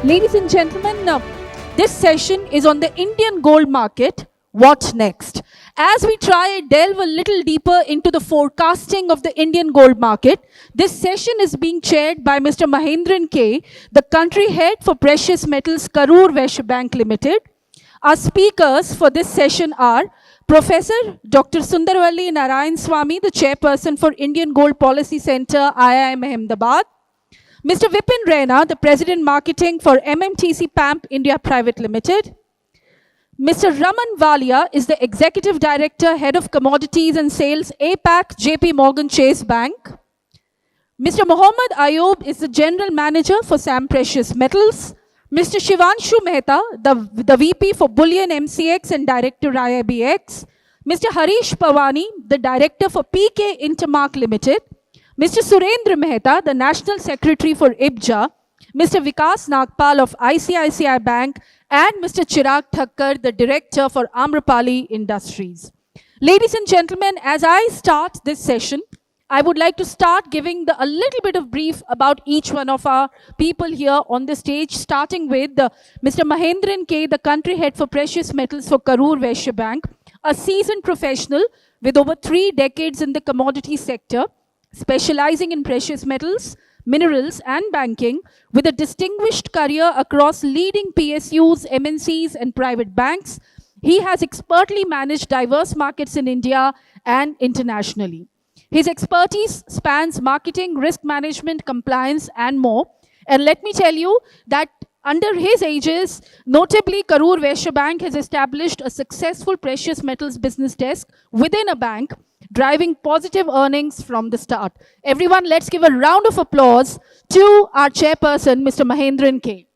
Ladies and gentlemen, this session is on the Indian gold market. What next? As we try and delve a little deeper into the forecasting of the Indian gold market, this session is being chaired by Mr. Mahendran K, the country head for precious metals Karur Vysya Bank Limited. Our speakers for this session are Professor Dr. Sundaravalli Narayanaswami, the chairperson for Indian Gold Policy Center, IIM Ahmedabad. Mr. Vipin, Raina, the President Marketing for MMTC PAMP India Private Limited. Mr. Raman Walia is the Executive Director, Head of Commodities and Sales, APAC, JP Morgan Chase Bank. Mr. Mohammad Ayyob is the General Manager for SAM Precious Metals. Mr. Shivanshu Mehta, the VP for Bullion MCX and Director IBJA. Mr. Harish Pawani, the Director for Peekay Intermark Limited. Mr. Surendra Mehta, the National Secretary for IBJA, Mr. Vikas Nagpal of ICICI Bank, and Mr. Chirag Thakkar, the Director for Amrapali Industries. Ladies and gentlemen, as I start this session, I would like to start giving a little bit of brief about each one of our people here on the stage, starting with Mr. Mahendran K, the Country Head for Precious Metals for Karur Vysya Bank, a seasoned professional with over 3 decades in the commodity sector, specializing in precious metals, minerals, and banking, with a distinguished career across leading PSUs, MNCs, and private banks. He has expertly managed diverse markets in India and internationally. His expertise spans marketing, risk management, compliance, and more. And let me tell you that under his aegis, notably Karur Vysya Bank has established a successful precious metals business desk within a bank, driving positive earnings from the start. Everyone, let's give a round of applause to our chairperson, Mr. Mahendran K.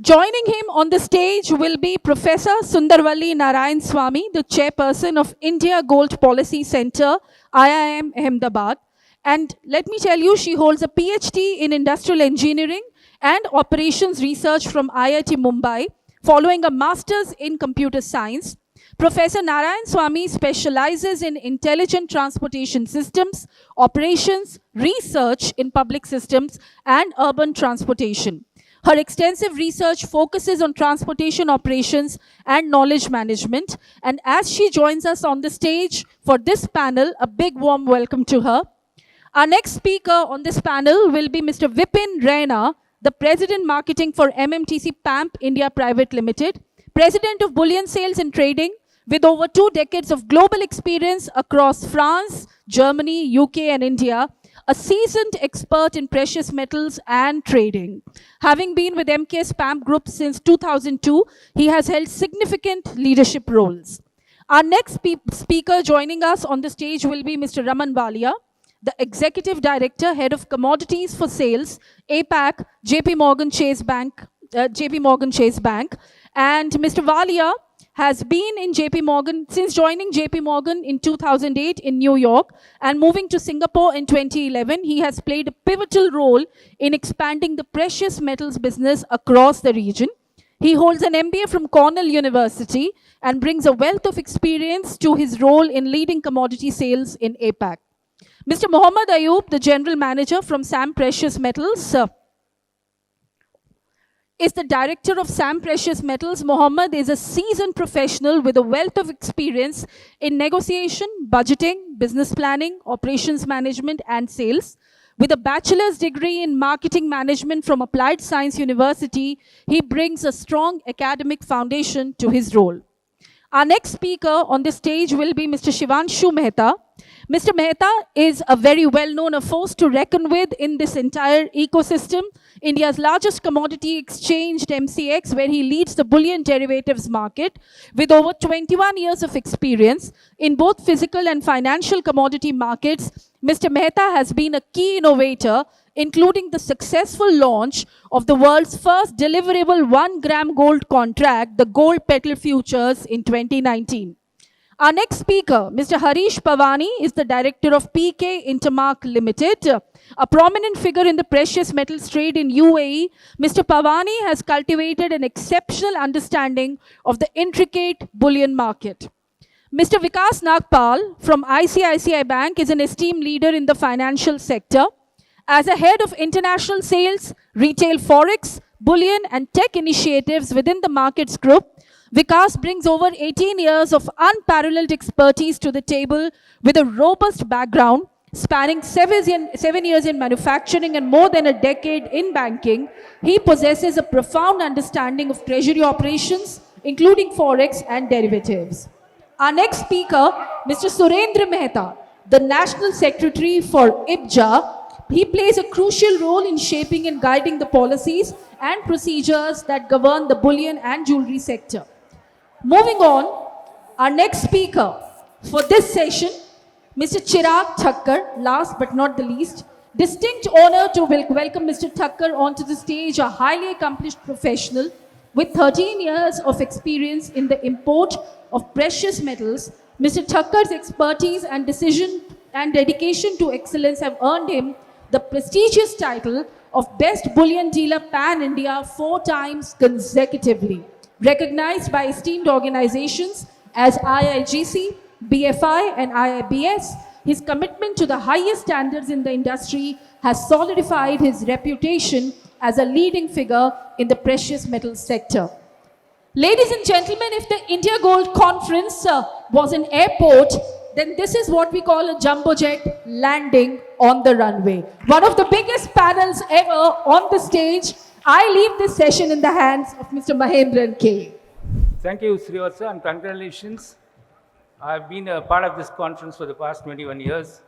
Joining him on the stage will be Professor Sundaravalli Narayanaswami, the chairperson of India Gold Policy Center, IIM Ahmedabad. And let me tell you, she holds a PhD in Industrial Engineering and Operations Research from IIT Mumbai, following a master's in Computer Science. Professor Narayanaswamy specializes in intelligent transportation systems, operations, research in public systems, and urban transportation. Her extensive research focuses on transportation operations and knowledge management. And as she joins us on the stage for this panel, a big warm welcome to her. Our next speaker on this panel will be Mr. Vipin, Raina, the President Marketing for MMTC PAMP India Private Limited, President of Bullion Sales and Trading, with over 2 decades of global experience across France, Germany, UK, and India, a seasoned expert in precious metals and trading. Having been with MKS PAMP Group since 2002, he has held significant leadership roles. Our next speaker joining us on the stage will be Mr. Raman Walia, the Executive Director, Head of Commodities for Sales, APAC, JP Morgan Chase Bank. And Mr. Walia has been in JP Morgan, since joining JP Morgan in 2008 in New York and moving to Singapore in 2011, he has played a pivotal role in expanding the precious metals business across the region. He holds an MBA from Cornell University and brings a wealth of experience to his role in leading commodity sales in APAC. Mr. Mohammad Ayyob, the General Manager from SAM Precious Metals, is the Director of SAM Precious Metals. Mohammad is a seasoned professional with a wealth of experience in negotiation, budgeting, business planning, operations management, and sales. With a bachelor's degree in marketing management from Applied Science University, he brings a strong academic foundation to his role. Our next speaker on the stage will be Mr. Shivanshu Mehta. Mr. Mehta is a very well-known force to reckon with in this entire ecosystem. India's largest commodity exchange, MCX, where he leads the bullion derivatives market with over 21 years of experience in both physical and financial commodity markets. Mr. Mehta has been a key innovator, including the successful launch of the world's first deliverable 1-gram gold contract, the Gold Petal Futures, in 2019. Our next speaker, Mr. Harish Pawani, is the Director of Peekay Intermark Limited. A prominent figure in the precious metals trade in UAE, Mr. Pawani has cultivated an exceptional understanding of the intricate bullion market. Mr. Vikas Nagpal from ICICI Bank is an esteemed leader in the financial sector. As a head of international sales, retail forex, bullion, and tech initiatives within the markets group, Vikas brings over 18 years of unparalleled expertise to the table with a robust background spanning 7 years in manufacturing and more than a decade in banking. He possesses a profound understanding of treasury operations, including forex and derivatives. Our next speaker, Mr. Surendra Mehta, the National Secretary for IBJA. He plays a crucial role in shaping and guiding the policies and procedures that govern the bullion and jewelry sector. Moving on, our next speaker for this session, Mr. Chirag Thakkar, last but not the least. Distinct honor to welcome Mr. Thakkar onto the stage, a highly accomplished professional with 13 years of experience in the import of precious metals. Mr. Thakkar's expertise and decision and dedication to excellence have earned him the prestigious title of Best Bullion Dealer Pan-India 4 times consecutively, recognized by esteemed organizations as IIGC, BFI and IIBS. His commitment to the highest standards in the industry has solidified his reputation as a leading figure in the precious metals sector. Ladies and gentlemen, if the India Gold Conference was an airport, then this is what we call a jumbo jet landing on the runway. One of the biggest panels ever on the stage. I leave this session in the hands of Mr. Mahendran K. Thank you, Srivatsa, and congratulations. I've been a part of this conference for the past 21 years,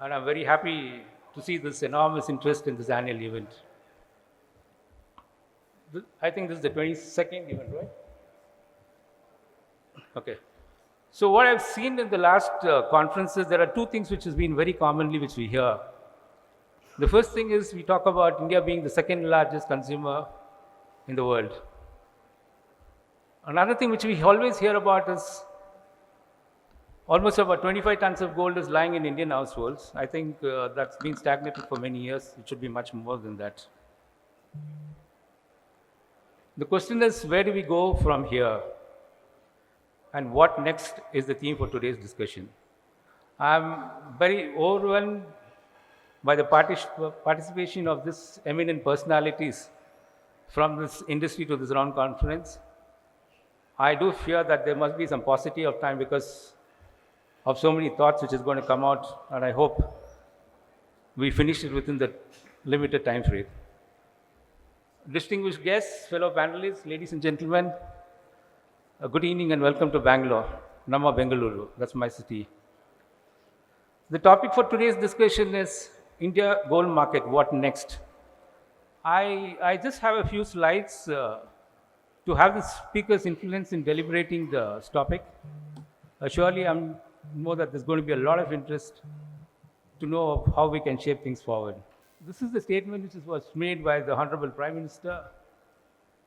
and I'm very happy to see this enormous interest in this annual event. I think this is the 22nd event, right? Okay. So what I've seen in the last conferences, there are two things which has been very commonly which we hear. The first thing is we talk about India being the second largest consumer in the world. Another thing which we always hear about is almost about 25 tons of gold is lying in Indian households. I think that's been stagnated for many years. It should be much more than that. The question is, where do we go from here? And what next is the theme for today's discussion. I'm very overwhelmed by the participation of this eminent personalities from this industry to this round conference. I do fear that there must be some paucity of time because of so many thoughts which is going to come out, and I hope we finish it within the limited time frame. Distinguished guests, fellow panelists, ladies and gentlemen, good evening and welcome to Bangalore, Nama Bengaluru, that's my city. The topic for today's discussion is India gold market, what next? I just have a few slides to have the speaker's influence in deliberating the topic. Surely I know that there's going to be a lot of interest to know how we can shape things forward. This is the statement which was made by the Honorable Prime Minister.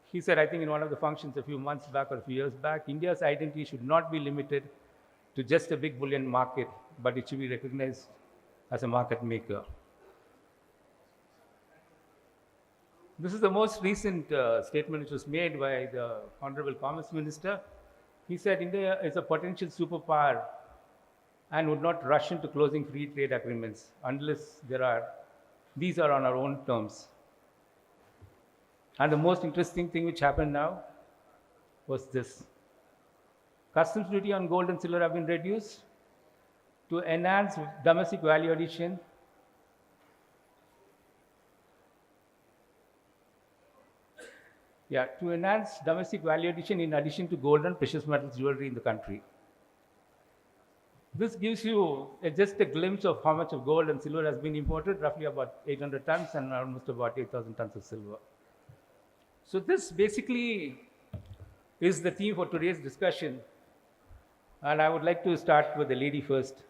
He said, I think in one of the functions a few months back or a few years back, India's identity should not be limited to just a big bullion market, but it should be recognized as a market maker. This is the most recent statement which was made by the Honorable Commerce Minister. He said India is a potential superpower and would not rush into closing free trade agreements unless these are on our own terms. And the most interesting thing which happened now was this. Customs duty on gold and silver have been reduced to enhance domestic value addition. To enhance domestic value addition in addition to gold and precious metals jewelry in the country. This gives you just a glimpse of how much of gold and silver has been imported, roughly about 800 tons and almost about 8,000 tons of silver. So this basically is the theme for today's discussion. And I would like to start with the lady first,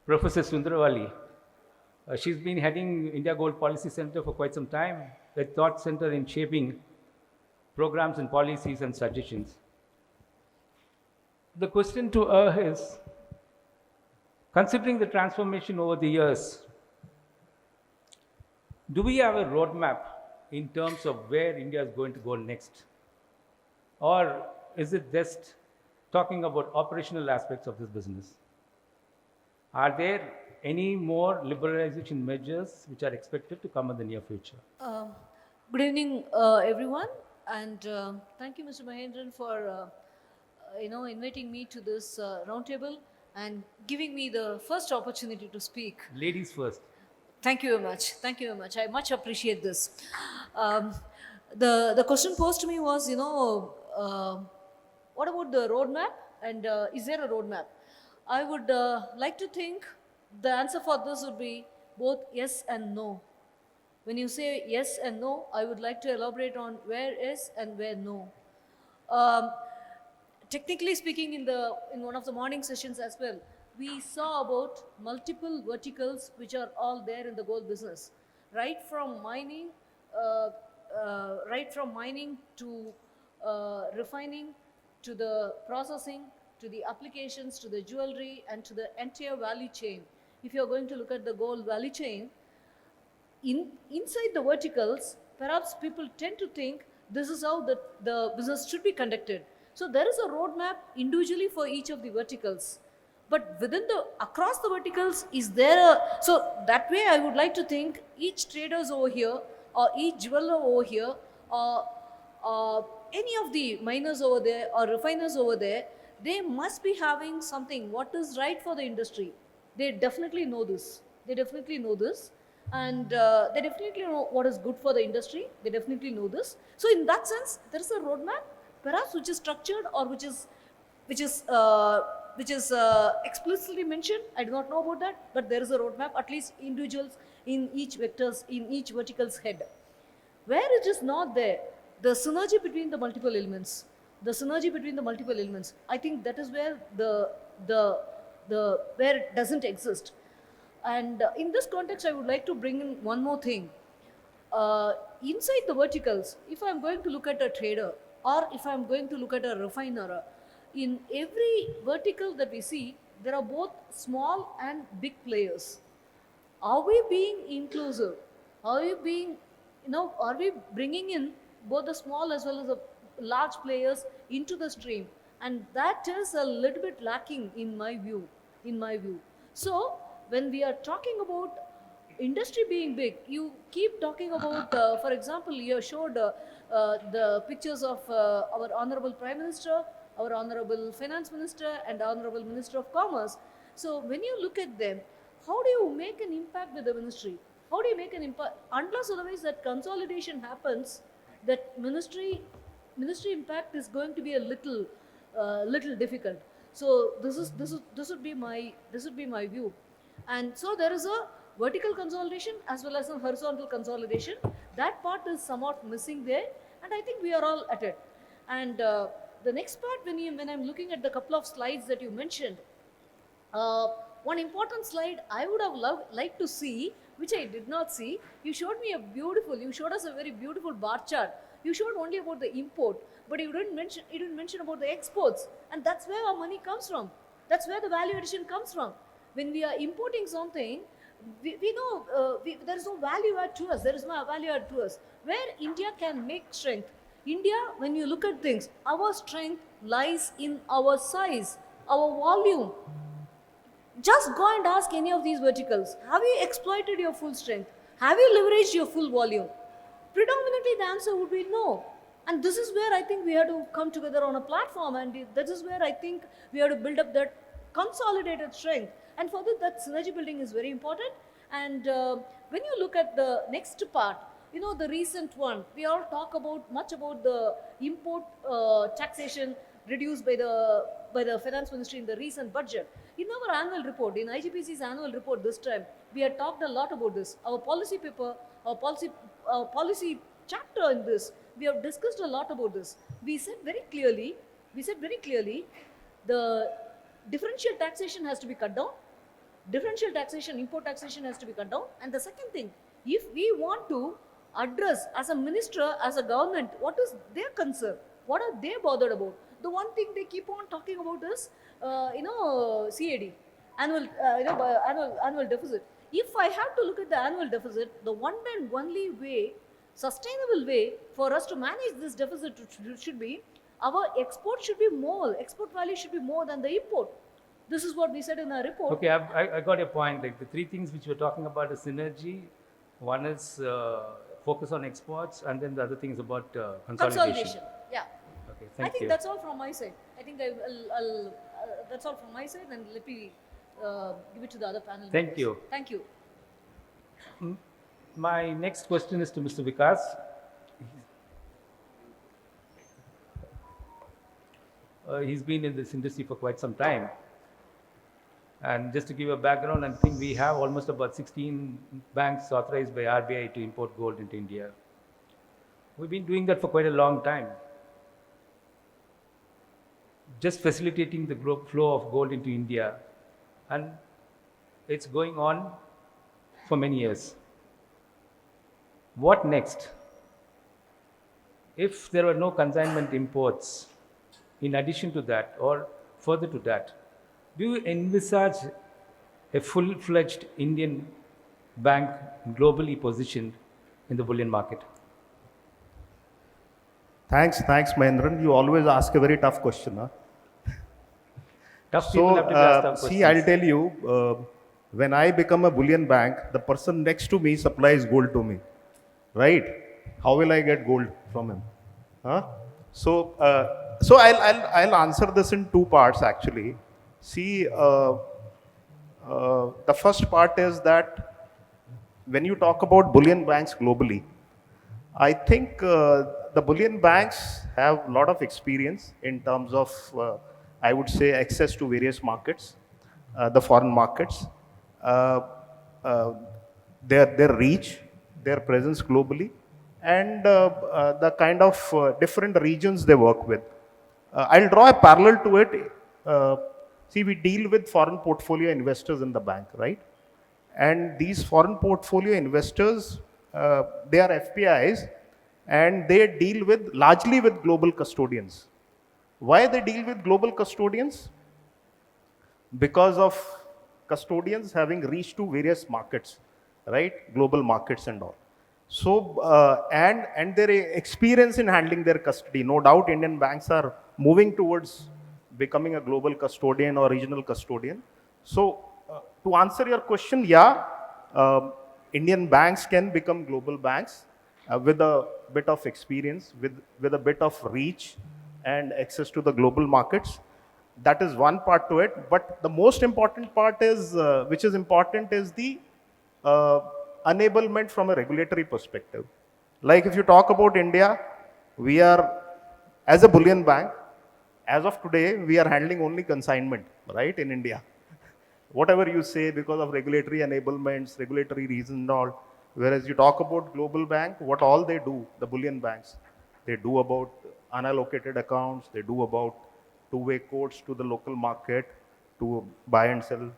Professor Sundaravalli. She's been heading India Gold Policy Center for quite some time, a thought center in shaping programs and policies and suggestions. The question to her is, considering the transformation over the years, do we have a roadmap in terms of where India is going to go next? Or is it just talking about operational aspects of this business? Are there any more liberalization measures which are expected to come in the near future? Good evening, everyone, and thank you, Mr. Mahendran, for inviting me to this roundtable and giving me the first opportunity to speak. Ladies first. Thank you very much. Thank you very much. I much appreciate this. Um, the question posed to me was, what about the roadmap? And is there a roadmap? I would like to think the answer for this would be both yes and no. When you say yes and no, I would like to elaborate on where yes and where no. Um, Technically speaking, in one of the morning sessions as well, we saw about multiple verticals which are all there in the gold business, right from mining, to refining, to the processing, to the applications, to the jewelry, and to the entire value chain. If you are going to look at the gold value chain, inside the verticals, perhaps people tend to think this is how the business should be conducted. So there is a roadmap individually for each of the verticals. But across the verticals, is there so that way I would like to think each traders over here, or each jeweler over here, or any of the miners over there, or refiners over there, they must be having something, what is right for the industry. They definitely know this. They definitely know this. And they definitely know what is good for the industry. They definitely know this. So in that sense, there is a roadmap, perhaps which is structured, or which is explicitly mentioned. I do not know about that, but there is a roadmap, at least individuals in each vertical's head. Where it is not there, the synergy between the multiple elements, I think that is where where it doesn't exist. And in this context, I would like to bring in one more thing. Inside the verticals, if I'm going to look at a trader, or if I'm going to look at a refiner, in every vertical that we see, there are both small and big players. Are we being inclusive? Are we bringing in both the small as well as the large players into the stream? And that is a little bit lacking in my view. So when we are talking about industry being big, you keep talking about, for example, you showed the pictures of our honorable Prime Minister, our honorable Finance Minister, and honorable Minister of Commerce. So when you look at them, how do you make an impact with the ministry? How do you make an impact? Unless otherwise that consolidation happens, that ministry impact is going to be a little difficult. So this would be my view. And so there is a vertical consolidation as well as a horizontal consolidation. That part is somewhat missing there, and I think we are all at it. And the next part, when I'm looking at the couple of slides that you mentioned, one important slide I would have liked to see, which I did not see. You showed us a very beautiful bar chart. You showed only about the import, but you didn't mention about the exports, and that's where our money comes from. That's where the value addition comes from. When we are importing something, we know there is no value add to us. There is no value add to us. Where India can make strength. India, when you look at things, our strength lies in our size, our volume. Just go and ask any of these verticals. Have you exploited your full strength? Have you leveraged your full volume? Predominantly, the answer would be no. And this is where I think we have to come together on a platform, and that is where I think we have to build up that consolidated strength. And for that synergy building is very important. And when you look at the next part, the recent one, we all talk much about the import taxation reduced by the finance ministry in the recent budget. In our annual report, in IGPC's annual report this time, we had talked a lot about this. Our policy paper, our policy chapter in this, we have discussed a lot about this. We said very clearly, the differential taxation has to be cut down. Import taxation has to be cut down. And the second thing, if we want to address as a minister, as a government, what is their concern? What are they bothered about? The one thing they keep on talking about is, CAD, annual deficit. If I have to look at the annual deficit, the one and only way, sustainable way for us to manage this deficit should be, our export value should be more than the import. This is what we said in our report. Okay, I got your point. Like the three things which we're talking about is synergy. One is focus on exports, and then the other thing is about consolidation. Yeah. Okay, I thank think you. that's all from my side. I think that's all from my side, and let me give it to the other panel Thank members. you. Thank you. My next question is to Mr. Vikas. He's been in this industry for quite some time. And just to give a background, I think we have almost about 16 banks authorized by RBI to import gold into India. We've been doing that for quite a long time. Just facilitating the flow of gold into India. And it's going on for many years. What next? If there were no consignment imports, in addition to that or further to that, do you envisage a full-fledged Indian bank globally positioned in the bullion market? Thanks, Mahendran. You always ask a very tough question. Huh? Tough people have to be asked tough questions. See, I'll tell you, when I become a bullion bank, the person next to me supplies gold to me, right? How will I get gold from him? Huh? So I'll answer this in two parts actually. See, the first part is that when you talk about bullion banks globally, I think the bullion banks have a lot of experience in terms of, I would say, access to various markets, the foreign markets, their reach, their presence globally, and the kind of different regions they work with. I'll draw a parallel to it. See, we deal with foreign portfolio investors in the bank, right? And these foreign portfolio investors, they are FPIs, and they deal largely with global custodians. Why they deal with global custodians? Because of custodians having reached to various markets, right? Global markets and all. So, and their experience in handling their custody. No doubt Indian banks are moving towards becoming a global custodian or regional custodian. So, to answer your question, yeah, Indian banks can become global banks with a bit of experience, with a bit of reach and access to the global markets. That is one part to it. But the most important part is, which is important, is the enablement from a regulatory perspective. Like if you talk about India, we are, as a bullion bank, as of today, we are handling only consignment, right, in India. Whatever you say, because of regulatory enablements, regulatory reasons and all. Whereas you talk about global bank, what all they do, the bullion banks, they do about unallocated accounts, they do about two-way quotes to the local market to buy and sell.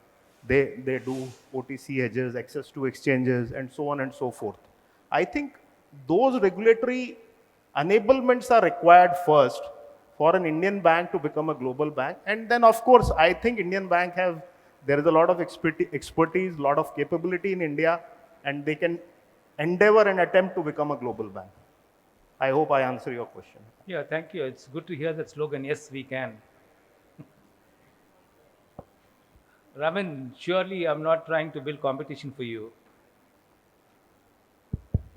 They do OTC hedges, access to exchanges, and so on and so forth. I think those regulatory enablements are required first for an Indian bank to become a global bank. And then, of course, I think Indian bank there is a lot of expertise, a lot of capability in India, and they can endeavor and attempt to become a global bank. I hope I answer your question. Yeah, thank you. It's good to hear that slogan, yes, we can. Raman, surely I'm not trying to build competition for you.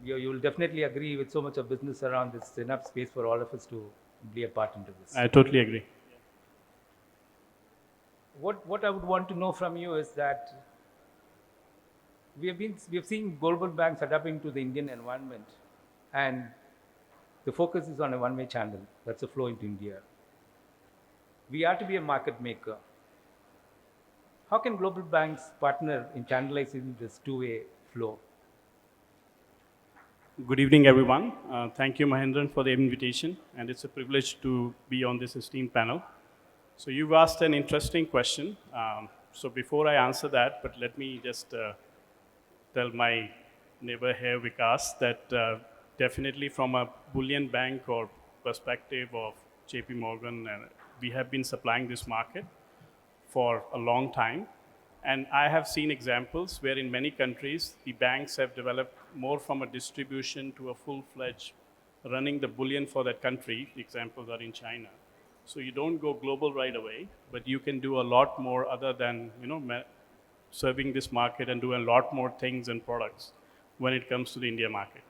You will definitely agree with so much of business around this, enough space for all of us to be a part into this. I totally agree. What I would want to know from you is that we have seen global banks adapting to the Indian environment, and the focus is on a one-way channel. That's a flow into India. We are to be a market maker. How can global banks partner in channelizing this two-way flow? Good evening, everyone. Thank you, Mahendran, for the invitation, and it's a privilege to be on this esteemed panel. So you've asked an interesting question. So before I answer that, but let me just tell my neighbor here, Vikas, that definitely from a bullion bank or perspective of JP Morgan, we have been supplying this market for a long time. And I have seen examples where in many countries, the banks have developed more from a distribution to a full-fledged running the bullion for that country. The examples are in China. So you don't go global right away, but you can do a lot more other than, serving this market and do a lot more things and products when it comes to the India market.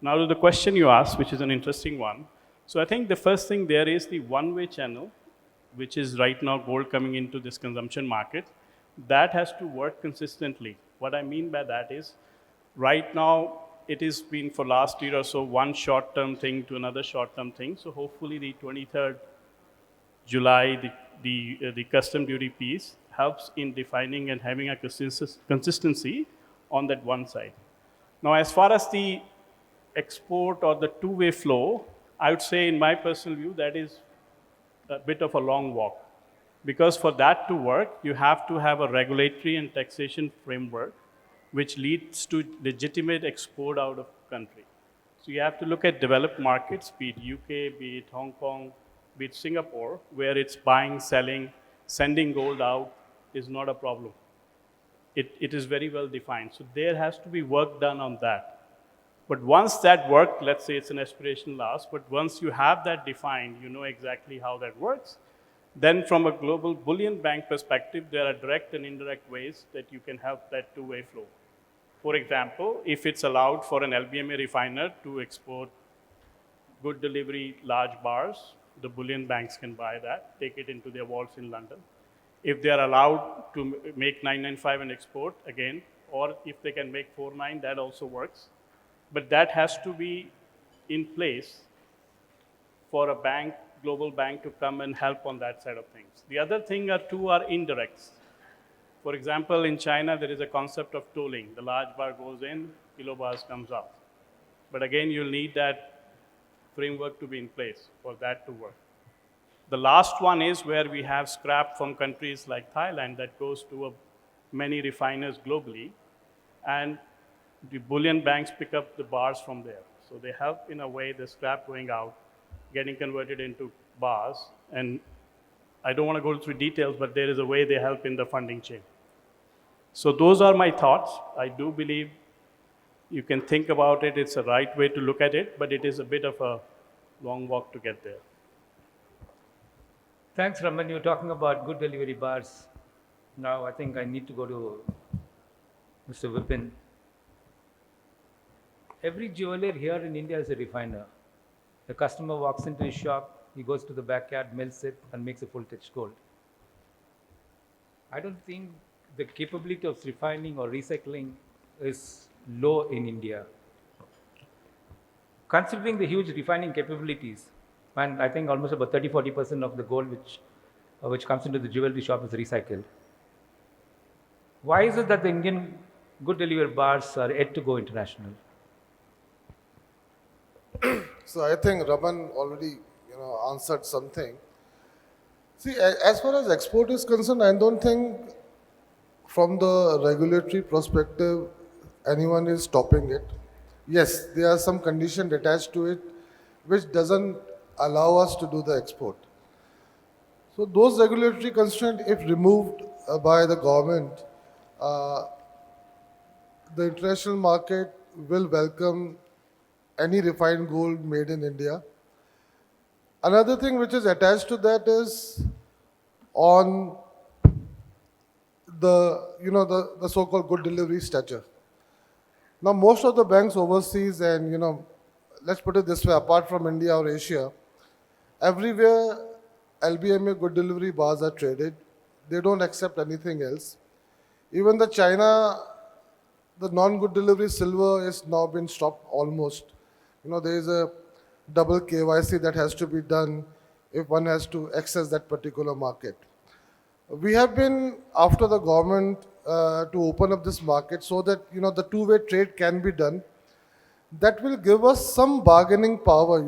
Now to the question you asked, which is an interesting one. So I think the first thing there is the one-way channel, which is right now gold coming into this consumption market. That has to work consistently. What I mean by that is, right now, it has been for last year or so, one short-term thing to another short-term thing. So hopefully the 23rd July, the custom duty piece helps in defining and having a consistency on that one side. Now, as far as the export or the two-way flow, I would say in my personal view, that is a bit of a long walk. Because for that to work, you have to have a regulatory and taxation framework which leads to legitimate export out of country. So you have to look at developed markets, be it UK, be it Hong Kong, be it Singapore, where it's buying, selling, sending gold out is not a problem. It is very well defined. So there has to be work done on that. But once that work, let's say it's an aspirational ask, but once you have that defined, you know exactly how that works, then from a global bullion bank perspective, there are direct and indirect ways that you can help that two-way flow. For example, if it's allowed for an LBMA refiner to export good delivery large bars, the bullion banks can buy that, take it into their vaults in London. If they are allowed to make 995 and export, again, or if they can make 49, that also works. But that has to be in place for a bank, global bank, to come and help on that side of things. The other thing are indirects. For example, in China, there is a concept of tolling. The large bar goes in, kilobars comes out. But again, you'll need that framework to be in place for that to work. The last one is where we have scrap from countries like Thailand that goes to many refiners globally, and the bullion banks pick up the bars from there. So they help in a way the scrap going out, getting converted into bars. And I don't want to go through details, but there is a way they help in the funding chain. So those are my thoughts. I do believe you can think about it. It's a right way to look at it, but it is a bit of a long walk to get there. Thanks, Raman. You're talking about good delivery bars. Now I think I need to go to Mr. Vipin. Every jeweler here in India is a refiner. The customer walks into his shop, he goes to the backyard, melts it, and makes a full touch gold. I don't think the capability of refining or recycling is low in India. Considering the huge refining capabilities, and I think almost about 30-40% of the gold which comes into the jewelry shop is recycled. Why is it that the Indian good delivery bars are yet to go international? So I think Raman already answered something. See, as far as export is concerned, I don't think from the regulatory perspective anyone is stopping it. Yes, there are some conditions attached to it which doesn't allow us to do the export. So those regulatory constraints, if removed by the government, the international market will welcome any refined gold made in India. Another thing which is attached to that is on the so-called good delivery stature. Now most of the banks overseas, and let's put it this way, apart from India or Asia, everywhere LBMA good delivery bars are traded. They don't accept anything else. Even the China, the non-good delivery silver is now been stopped almost. There is a double KYC that has to be done if one has to access that particular market. We have been after the government to open up this market so that the two-way trade can be done. That will give us some bargaining power.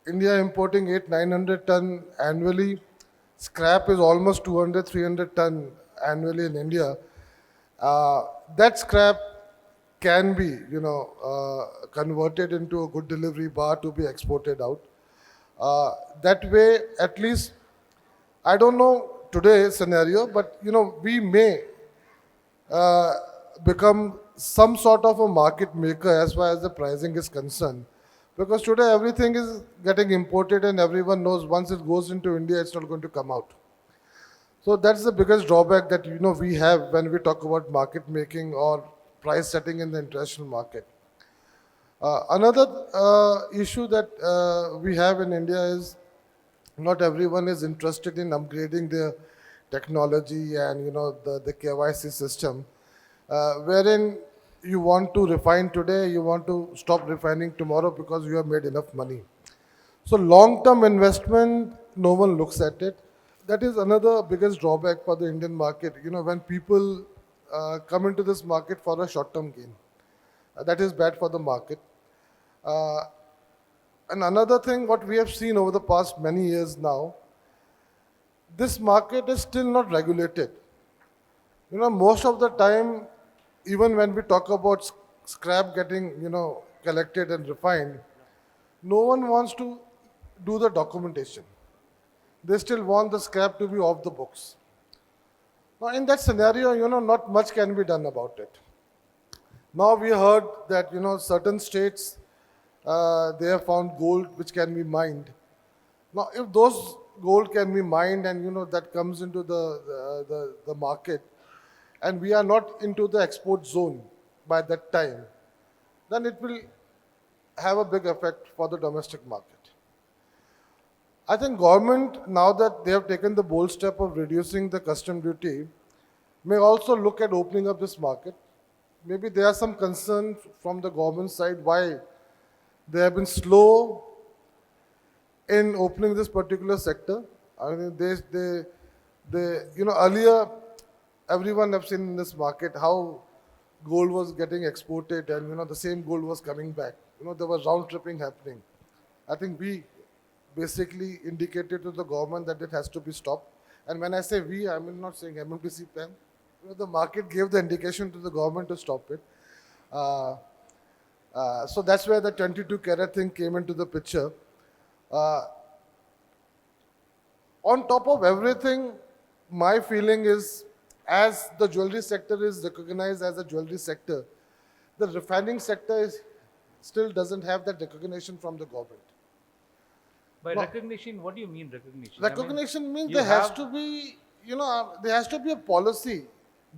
India importing 800-900 ton annually. Scrap is almost 200-300 ton annually in India. That scrap can be, converted into a good delivery bar to be exported out. That way, at least, I don't know today's scenario, but we may become some sort of a market maker as far as the pricing is concerned. Because today everything is getting imported and everyone knows once it goes into India, it's not going to come out. So that's the biggest drawback that we have when we talk about market making or price setting in the international market. Another issue that we have in India is not everyone is interested in upgrading their technology and the KYC system, wherein you want to refine today, you want to stop refining tomorrow because you have made enough money. So long-term investment, no one looks at it. That is another biggest drawback for the Indian market. When people come into this market for a short-term gain, that is bad for the market. And another thing, what we have seen over the past many years now, this market is still not regulated. Most of the time, even when we talk about scrap getting, collected and refined, no one wants to do the documentation. They still want the scrap to be off the books. Now, in that scenario, not much can be done about it. Now we heard that, certain states, they have found gold which can be mined. Now, if those gold can be mined and, that comes into the market, and we are not into the export zone by that time, then it will have a big effect for the domestic market. I think government, now that they have taken the bold step of reducing the custom duty, may also look at opening up this market. Maybe there are some concerns from the government side why they have been slow in opening this particular sector. I mean, earlier, everyone have seen in this market how gold was getting exported and, the same gold was coming back. There was round tripping happening. I think we basically indicated to the government that it has to be stopped. And when I say we, I'm not saying MMTC PAMP. The market gave the indication to the government to stop it. So that's where the 22 carat thing came into the picture. On top of everything, my feeling is, as the jewelry sector is recognized as a jewelry sector, the refining sector still doesn't have that recognition from the government. By recognition, what do you mean recognition? Recognition means there has to be, there has to be a policy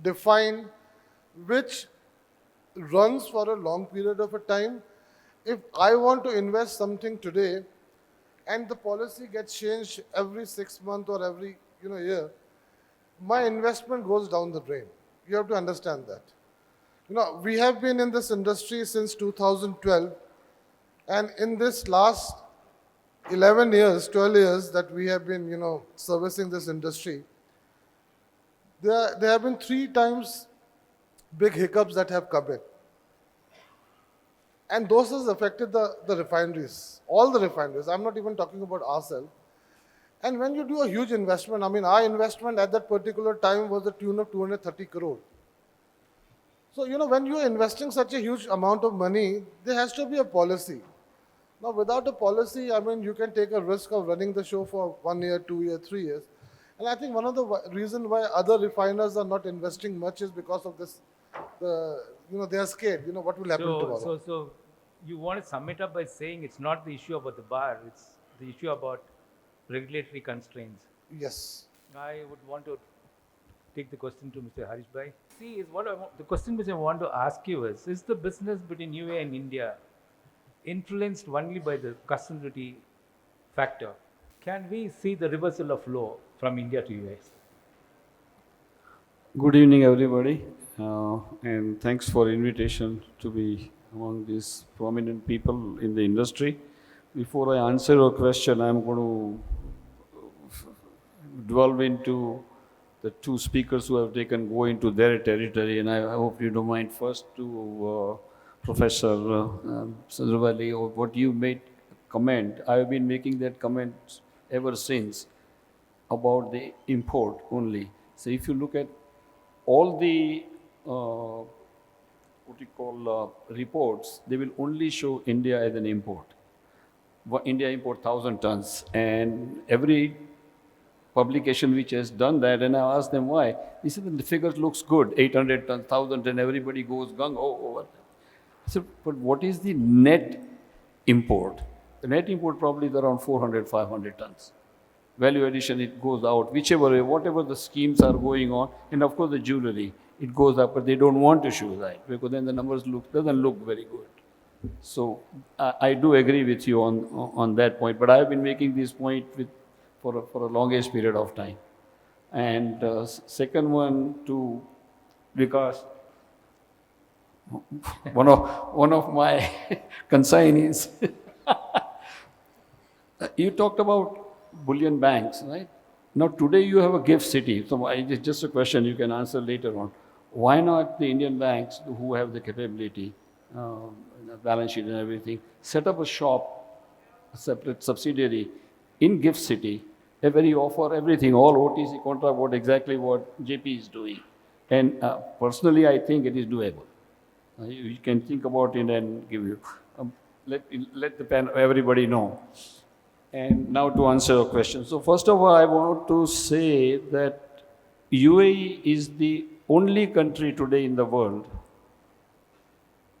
defined which runs for a long period of a time. If I want to invest something today and the policy gets changed every 6 months or every year, my investment goes down the drain. You have to understand that. We have been in this industry since 2012, and in this last 11 years, 12 years that we have been, servicing this industry, there have been 3 times big hiccups that have come in. And those has affected the refineries, all the refineries. I'm not even talking about ourselves. And when you do a huge investment, our investment at that particular time was the tune of 230 crore. So, when you are investing such a huge amount of money, there has to be a policy. Now, without a policy, you can take a risk of running the show for 1 year, 2 years, 3 years. And I think one of the reasons why other refiners are not investing much is because of this. They are scared, what will happen tomorrow. So you want to sum it up by saying it's not the issue about the bar, it's the issue about regulatory constraints. Yes. I would want to take the question to Mr. Harish Bhai. See, the question which I want to ask you is the business between UAE and India influenced only by the custom duty factor? Can we see the reversal of law from India to US? Good evening, everybody, and thanks for invitation to be among these prominent people in the industry. Before I answer your question, I'm going to delve into the 2 speakers who have go into their territory, and I hope you don't mind. First to Professor Sundaravalli, or what you made comment. I have been making that comment ever since about the import only. So if you look at all the reports, they will only show India as an import. India import 1,000 tons, and every publication which has done that, and I asked them why. He said the figure looks good, 800 tons, 1,000, and everybody goes gung ho over. So, but what is the net import. The net import probably is around 400, 500 tons. Value addition, it goes out, whichever way, whatever the schemes are going on, and of course the jewelry, it goes up, but they don't want to show that because then the numbers doesn't look very good. So I do agree with you on that point, but I have been making this point for a longest period of time. And second one to Vikas, one of my consignees. You talked about bullion banks, right? Now today you have a gift city. So it's just a question you can answer later on. Why not the Indian banks who have the capability, balance sheet and everything, set up a shop, a separate subsidiary in gift city, where you offer everything, all OTC contract, what JP is doing. And personally, I think it is doable. You can think about it and give you, let everybody know. And now to answer your question. So first of all, I want to say that UAE is the only country today in the world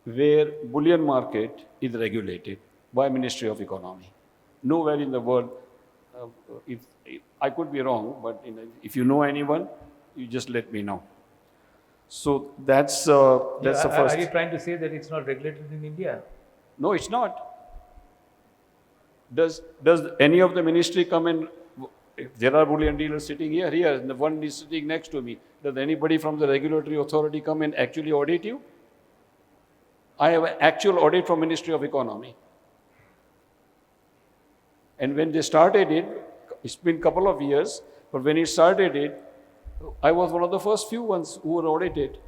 where bullion market is regulated by Ministry of Economy. Nowhere in the world, if I could be wrong, but if you know anyone, you just let me know. So that's the first. Are you trying to say that it's not regulated in India? No, it's not. Does any of the ministry come and, if there are bullion dealers sitting here, and the one is sitting next to me, does anybody from the regulatory authority come and actually audit you? I have an actual audit from Ministry of Economy. And when they started it, it's been a couple of years, but when it started it, I was one of the first few ones who were audited.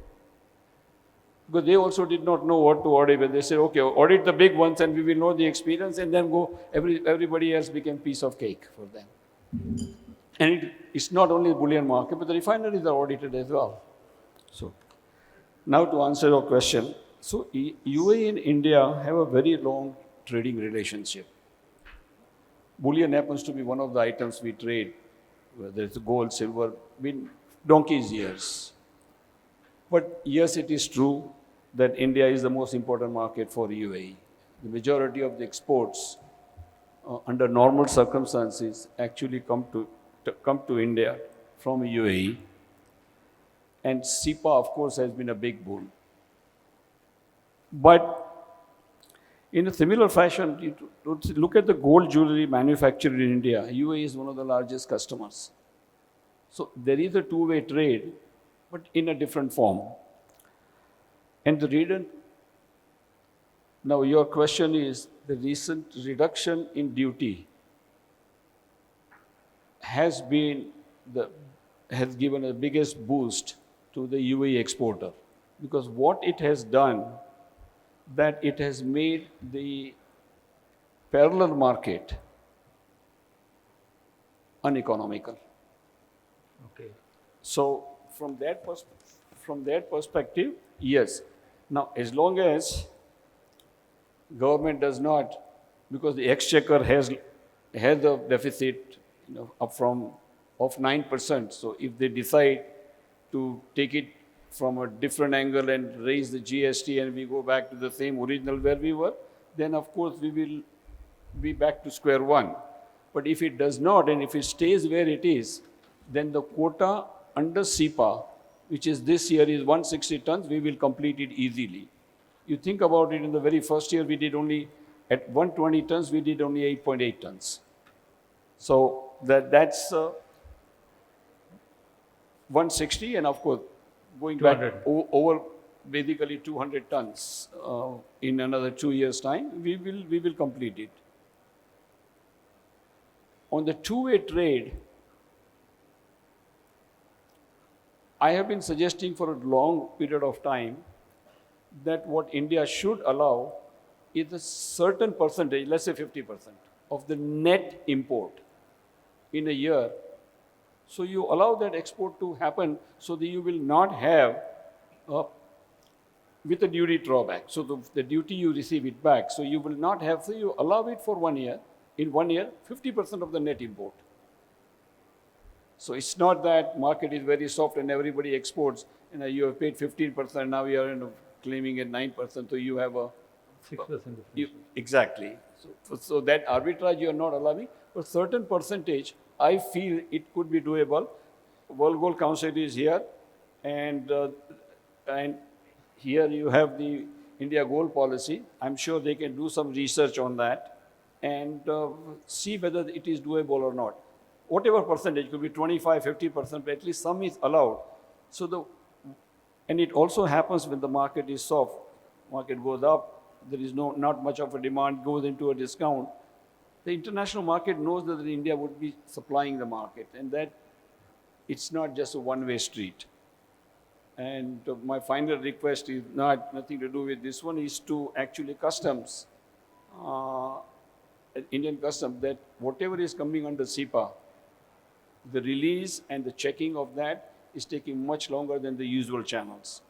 Because they also did not know what to audit. But they said, okay, audit the big ones and we will know the experience, and then go, everybody else became piece of cake for them. And it's not only the bullion market, but the refineries are audited as well. So now to answer your question. So UAE and India have a very long trading relationship. Bullion happens to be one of the items we trade, whether it's gold, silver, been donkey's years. But yes, it is true that India is the most important market for UAE. The majority of the exports under normal circumstances actually come to India from UAE. And SIPA, of course, has been a big boon. But in a similar fashion, look at the gold jewelry manufactured in India. UAE is one of the largest customers. So there is a two-way trade, but in a different form. And the reason, now your question is, the recent reduction in duty has given the biggest boost to the UAE exporter. Because what it has done, that it has made the parallel market uneconomical. Okay. So from that perspective, yes. Now, as long as government does not, because the exchequer has a deficit, of 9%. So if they decide to take it from a different angle and raise the GST and we go back to the same original where we were, then of course we will be back to square one. But if it does not, and if it stays where it is, then the quota under SIPA, which is this year is 160 tons, we will complete it easily. You think about it, in the very first year we did only, at 120 tons, we did only 8.8 tons. So that's 160, and of course, going back over basically 200 tons in another 2 years' time, we will complete it. On the two-way trade, I have been suggesting for a long period of time that what India should allow is a certain percentage, let's say 50%, of the net import in a year. So you allow that export to happen so that you will not have with a duty drawback. So the duty you receive it back. So you will not have, so you allow it for 1 year. In 1 year, 50% of the net import. So it's not that market is very soft and everybody exports, and you have paid 15%, now you are claiming at 9%, so you have a 6% Exactly. So that arbitrage you are not allowing, but certain percentage, I feel it could be doable. World Gold Council is here, and here you have the India Gold Policy. I'm sure they can do some research on that and see whether it is doable or not. Whatever percentage, could be 25, 50%, but at least some is allowed. And it also happens when the market is soft. Market goes up, there is not much of a demand, goes into a discount. The international market knows that India would be supplying the market, and that it's not just a one-way street. And my final request is nothing to do with this one, is to actually customs, Indian customs, that whatever is coming under CIPA, the release and the checking of that is taking much longer than the usual channels.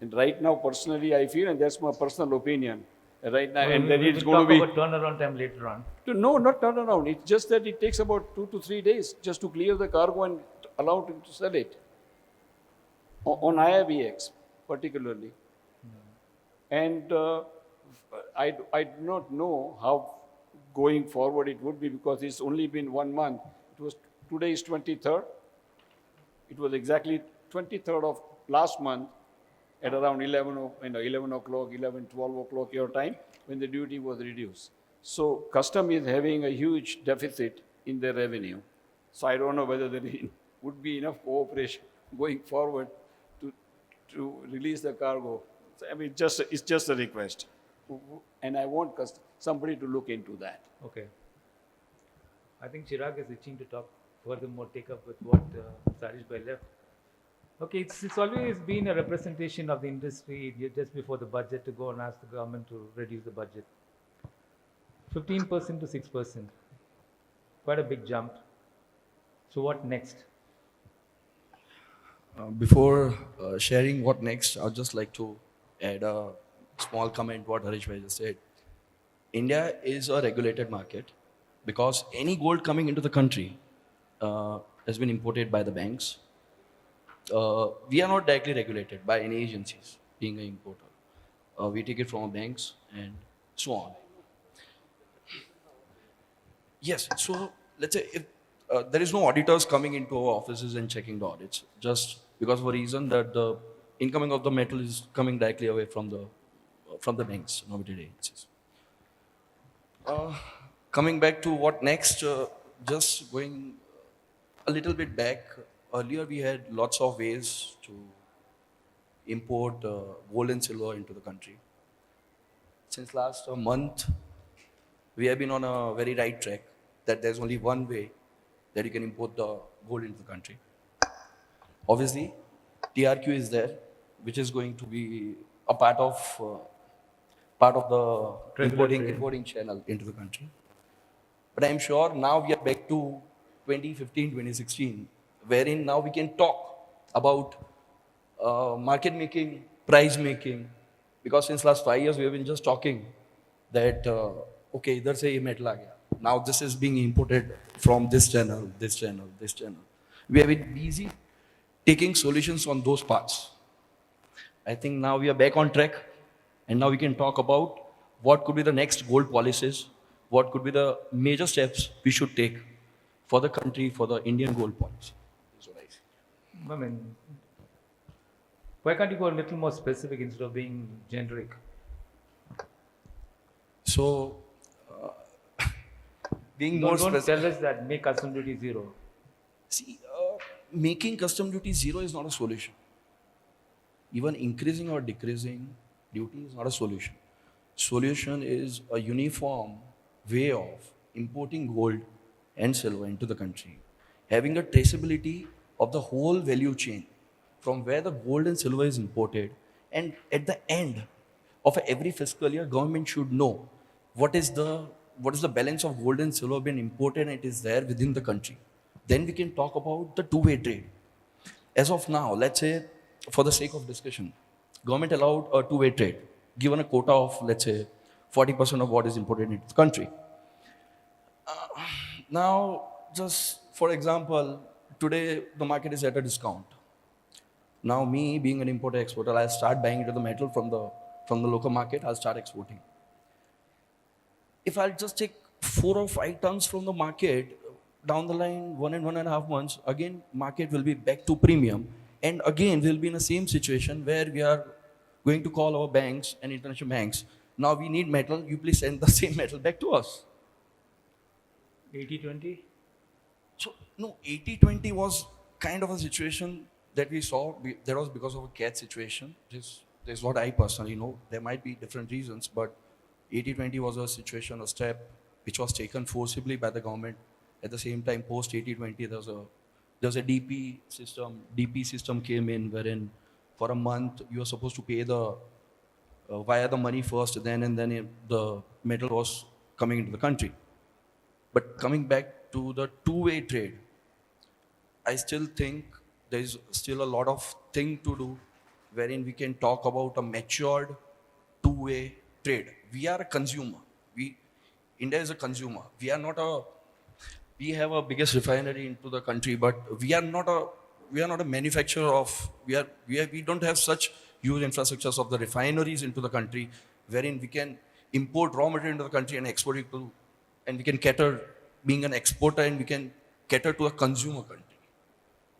And right now, personally, I feel, and that's my personal opinion, right now, and then it's going to be... Talk about turnaround time later on. No, not turnaround. It's just that it takes about 2 to 3 days just to clear the cargo and allow it to sell it. On IBX, particularly. And I do not know how going forward it would be, because it's only been 1 month. Today is 23rd. It was exactly 23rd of last month at around 11 o'clock, 12 o'clock your time, when the duty was reduced. So custom is having a huge deficit in their revenue. So I don't know whether there would be enough cooperation going forward to release the cargo. So, I mean, it's just a request. And I want somebody to look into that. Okay. I think Chirag is itching to talk furthermore, take up with what Harish Bhai left. Okay, it's always been a representation of the industry just before the budget to go and ask the government to reduce the budget. 15% to 6%. Quite a big jump. So what next? Before sharing what next, I'd just like to add a small comment what Harish Bhai just said. India is a regulated market because any gold coming into the country has been imported by the banks. We are not directly regulated by any agencies being an importer. We take it from banks and so on. Yes, so let's say if there is no auditors coming into our offices and checking the audits, just because of a reason that the incoming of the metal is coming directly away from the banks, nominated agencies. Coming back to what next, just going a little bit back, earlier we had lots of ways to import gold and silver into the country. Since last month, we have been on a very right track that there's only one way that you can import the gold into the country. Obviously, TRQ is there, which is going to be a part of the importing channel into the country. But I'm sure now we are back to 2015, 2016, wherein now we can talk about market making, price making, because since last 5 years we have been just talking that okay, idhar se ye metal aa gaya. Now this is being imported from this channel, this channel, this channel. We have been busy taking solutions on those parts. I think now we are back on track, and now we can talk about what could be the next gold policies, what could be the major steps we should take for the country, for the Indian gold policy. That's what I see. I mean, why can't you go a little more specific instead of being generic? So, being more Don't specific. tell us that make custom duty zero. See, making custom duty zero is not a solution. Even increasing or decreasing duty is not a solution. Solution is a uniform way of importing gold and silver into the country, having a traceability of the whole value chain from where the gold and silver is imported, and at the end of every fiscal year, government should know what is the balance of gold and silver being imported and it is there within the country. Then we can talk about the two-way trade. As of now, let's say, for the sake of discussion, government allowed a two-way trade, given a quota of, let's say, 40% of what is imported into the country. Now, just for example, today the market is at a discount. Now, me being an importer exporter, I'll start buying into the metal from the local market. I'll start exporting. if I'll just take 4 or 5 tons from the market, down the line, 1 and 1.5 months, again, market will be back to premium. And again, we'll be in the same situation where we are going to call our banks and international banks. Now we need metal, you please send the same metal back to us. 80-20? So, no, 80-20 was kind of a situation that we saw. That was because of a cat situation. This is what I personally know. There might be different reasons, but 80-20 was a situation, a step which was taken forcibly by the government. At the same time, post 80-20, there was a DP system. DP system came in wherein for a month you were supposed to pay the via the money first, then the metal was coming into the country. But coming back to the two-way trade, I still think there is still a lot of thing to do wherein we can talk about a matured two-way trade. We are a consumer. India is a consumer. We have a biggest refinery into the country, but we are not a manufacturer of, we don't have such huge infrastructures of the refineries into the country wherein we can import raw material into the country and export it to, and we can cater, being an exporter, and we can cater to a consumer country.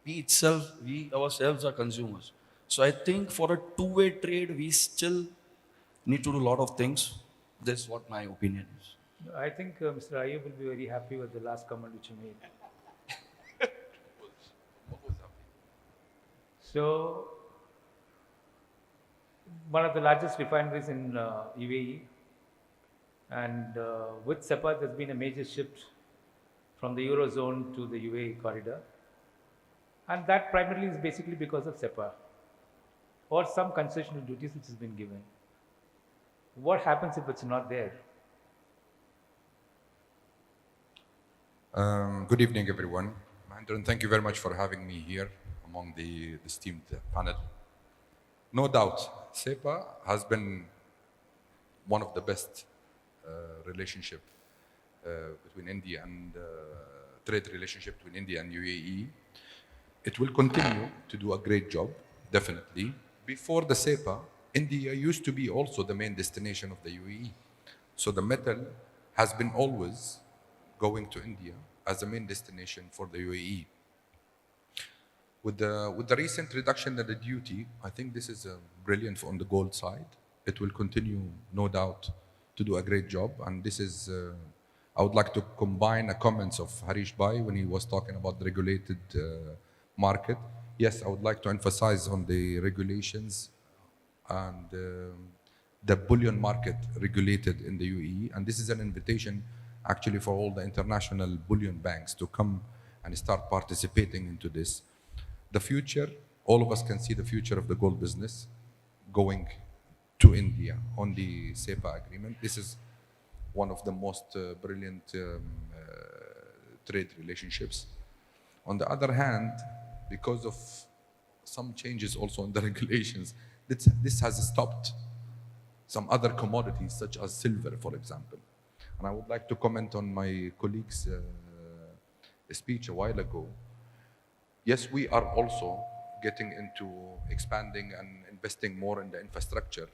We ourselves are consumers. So I think for a two-way trade, we still need to do a lot of things. That's what my opinion is. I think Mr. Ayyob will be very happy with the last comment which you made. So, one of the largest refineries in UAE, and with SEPA, there's been a major shift from the Eurozone to the UAE corridor. And that primarily is basically because of SEPA or some concessional duties which has been given. What happens if it's not there? Good evening, everyone. Mahendran, thank you very much for having me here among the esteemed panel. No doubt, SEPA has been one of the best relationship between India and trade relationship between India and UAE. It will continue to do a great job, definitely. Before the SEPA, India used to be also the main destination of the UAE. So the metal has been always going to India as the main destination for the UAE. With the recent reduction in the duty, I think this is brilliant on the gold side. It will continue, no doubt, to do a great job. And this is, I would like to combine the comments of Harish Bhai when he was talking about the regulated market. Yes, I would like to emphasize on the regulations and the bullion market regulated in the UAE. And this is an invitation actually for all the international bullion banks to come and start participating into this. The future, all of us can see the future of the gold business going to India on the SEPA agreement. This is one of the most brilliant trade relationships. On the other hand, because of some changes also in the regulations, this has stopped some other commodities such as silver, for example. And I would like to comment on my colleague's speech a while ago. Yes, we are also getting into expanding and investing more in the infrastructure,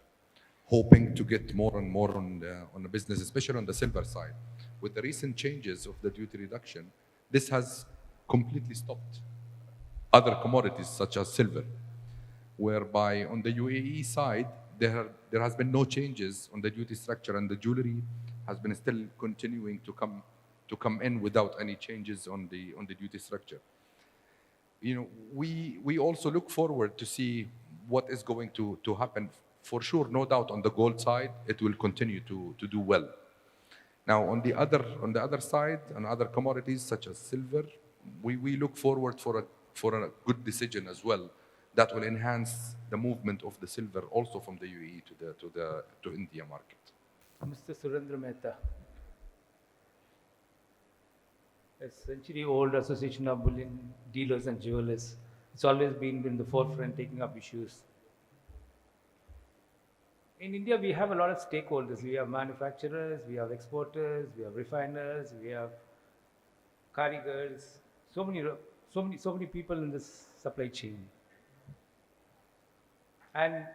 hoping to get more and more on the business, especially on the silver side. With the recent changes of the duty reduction, this has completely stopped other commodities such as silver, whereby on the UAE side, there has been no changes on the duty structure, and the jewelry has been still continuing to come in without any changes on the duty structure. You know, we also look forward to see what is going to happen. For sure, no doubt, on the gold side, it will continue to do well. Now, on the other side, on other commodities such as silver, we look forward for a good decision as well that will enhance the movement of the silver also from the UAE to India market. Mr. Surendra Mehta, a century-old association of bullion dealers and jewelers. It's always been in the forefront taking up issues. In India, we have a lot of stakeholders. We have manufacturers, we have exporters, we have refiners, we have karigars, so many people in this supply chain. And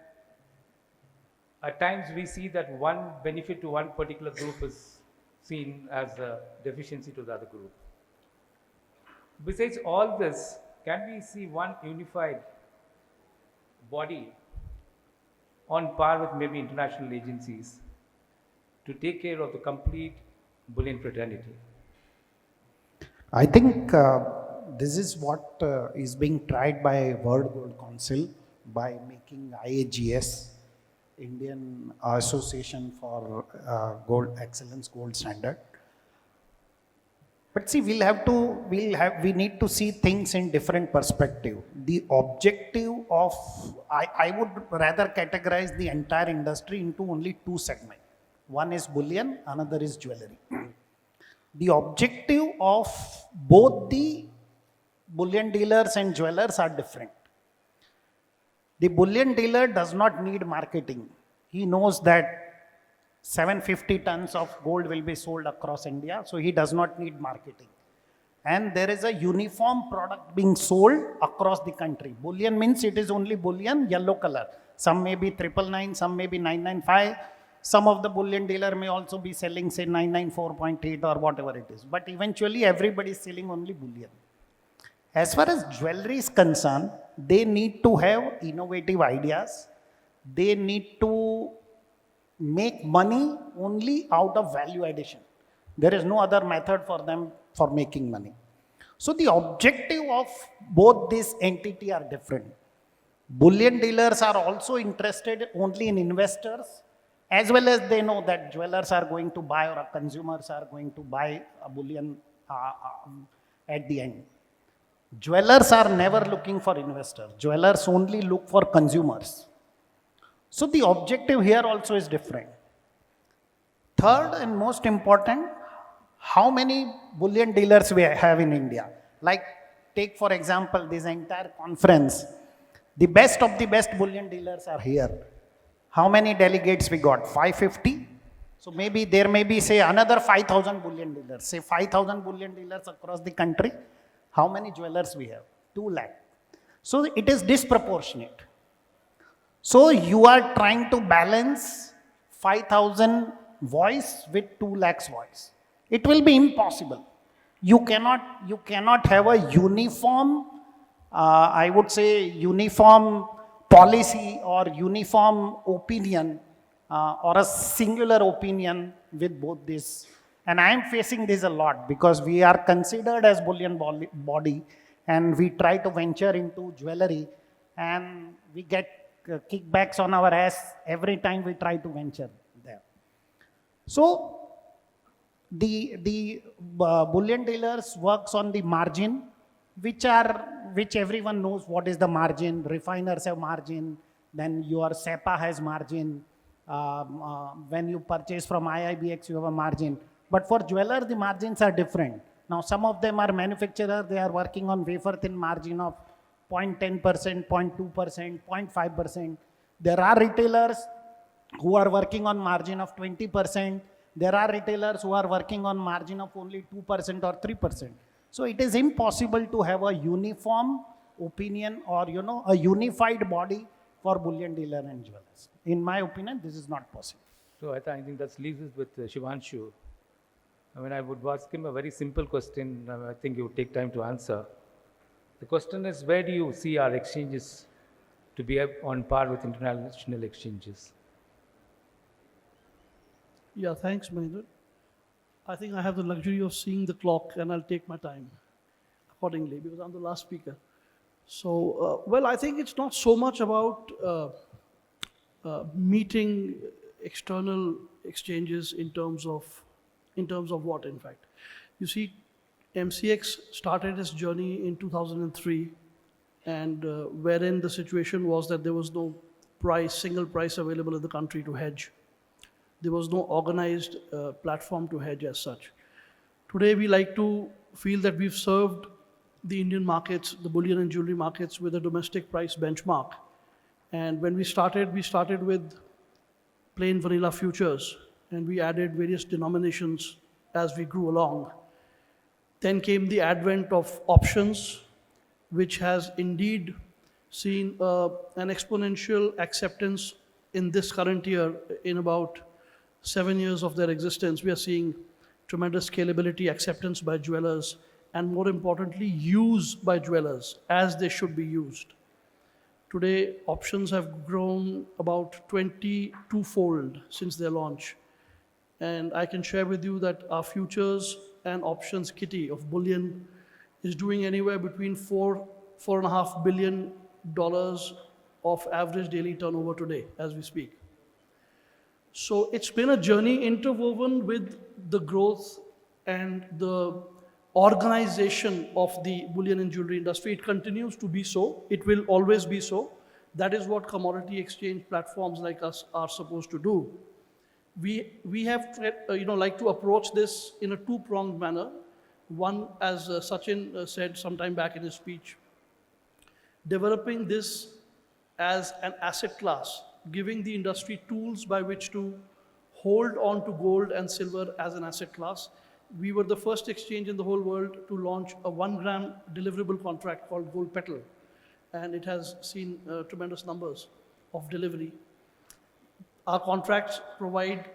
at times we see that one benefit to one particular group is seen as a deficiency to the other group. Besides all this, can we see one unified body on par with maybe international agencies to take care of the complete bullion fraternity? I think this is what is being tried by World Gold Council by making IAGS, Indian Association for Gold Excellence Gold Standard. But see, we need to see things in different perspective. The objective of, I would rather categorize the entire industry into only two segments. One is bullion, another is jewelry. The objective of both the bullion dealers and jewelers are different. The bullion dealer does not need marketing. He knows that 750 tons of gold will be sold across India, so he does not need marketing. And there is a uniform product being sold across the country. Bullion means it is only bullion, yellow color. Some may be 999, some may be 995. Some of the bullion dealer may also be selling say 994.8 or whatever it is. But eventually everybody is selling only bullion. As far as jewelry is concerned, they need to have innovative ideas. They need to make money only out of value addition. There is no other method for them for making money. So the objective of both these entities are different. Bullion dealers are also interested only in investors, as well as they know that jewelers are going to buy or consumers are going to buy a bullion at the end. Jewelers are never looking for investors. Jewelers only look for consumers. So the objective here also is different. Third and most important, how many bullion dealers we have in India? Like take for example this entire conference. The best of the best bullion dealers are here. How many delegates we got? 550? So maybe there may be say another 5,000 bullion dealers. Say 5,000 bullion dealers across the country. How many jewelers we have? 2 lakh. So it is disproportionate. So you are trying to balance 5,000 voice with 2 lakhs voice. It will be impossible. You cannot have a uniform, I would say uniform policy or uniform opinion or a singular opinion with both this. And I am facing this a lot because we are considered as bullion body and we try to venture into jewelry and we get kickbacks on our ass every time we try to venture there. So the bullion dealers works on the margin, which everyone knows what is the margin. Refiners have margin, then your SEPA has margin. When you purchase from IIBX, you have a margin. But for jeweler, the margins are different. Now, some of them are manufacturers, they are working on wafer thin margin of 0.10%, 0.2%, 0.5%. There are retailers who are working on margin of 20%. There are retailers who are working on margin of only 2% or 3%. So it is impossible to have a uniform opinion or a unified body for bullion dealer and jewelers. In my opinion, this is not possible. So I think that leaves us with Shivanshu. I would ask him a very simple question. I think it would take time to answer. The question is, where do you see our exchanges to be on par with international exchanges? Yeah, thanks, Mahendran. I think I have the luxury of seeing the clock and I'll take my time accordingly because I'm the last speaker. So, well, I think it's not so much about meeting external exchanges in terms of what, in fact. You see, MCX started its journey in 2003 and wherein the situation was that there was no single price available in the country to hedge. There was no organized platform to hedge as such. Today, we like to feel that we've served the Indian markets, the bullion and jewelry markets with a domestic price benchmark. And when we started with plain vanilla futures and we added various denominations as we grew along. Then came the advent of options, which has indeed seen an exponential acceptance in this current year. In about 7 years of their existence, we are seeing tremendous scalability, acceptance by jewelers, and more importantly, use by jewelers as they should be used. Today, options have grown about 22-fold since their launch. And I can share with you that our futures and options kitty of bullion is doing anywhere between $4.5 billion of average daily turnover today as we speak. So it's been a journey interwoven with the growth and the organization of the bullion and jewelry industry. It continues to be so. It will always be so. That is what commodity exchange platforms like us are supposed to do. We have like to approach this in a two-pronged manner. One, as Sachin said sometime back in his speech, developing this as an asset class, giving the industry tools by which to hold on to gold and silver as an asset class. We were the first exchange in the whole world to launch a 1-gram deliverable contract called Gold Petal, and it has seen tremendous numbers of delivery. Our contracts provide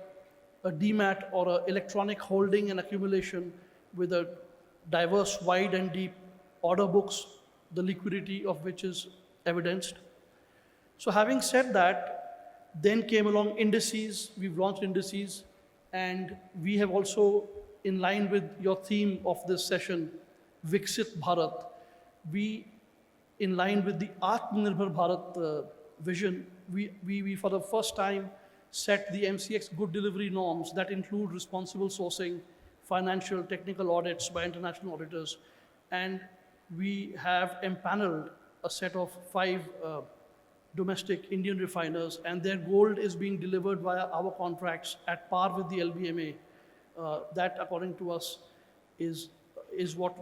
a demat or an electronic holding and accumulation with a diverse, wide and deep order books, the liquidity of which is evidenced. So having said that, then came along indices. We've launched indices, and we have also, in line with your theme of this session, Viksit Bharat, we, in line with the Atmanirbhar Bharat vision, we for the first time set the MCX good delivery norms that include responsible sourcing, financial, technical audits by international auditors, and we have empaneled a set of 5 domestic Indian refiners, and their gold is being delivered via our contracts at par with the LBMA. That, according to us, is what,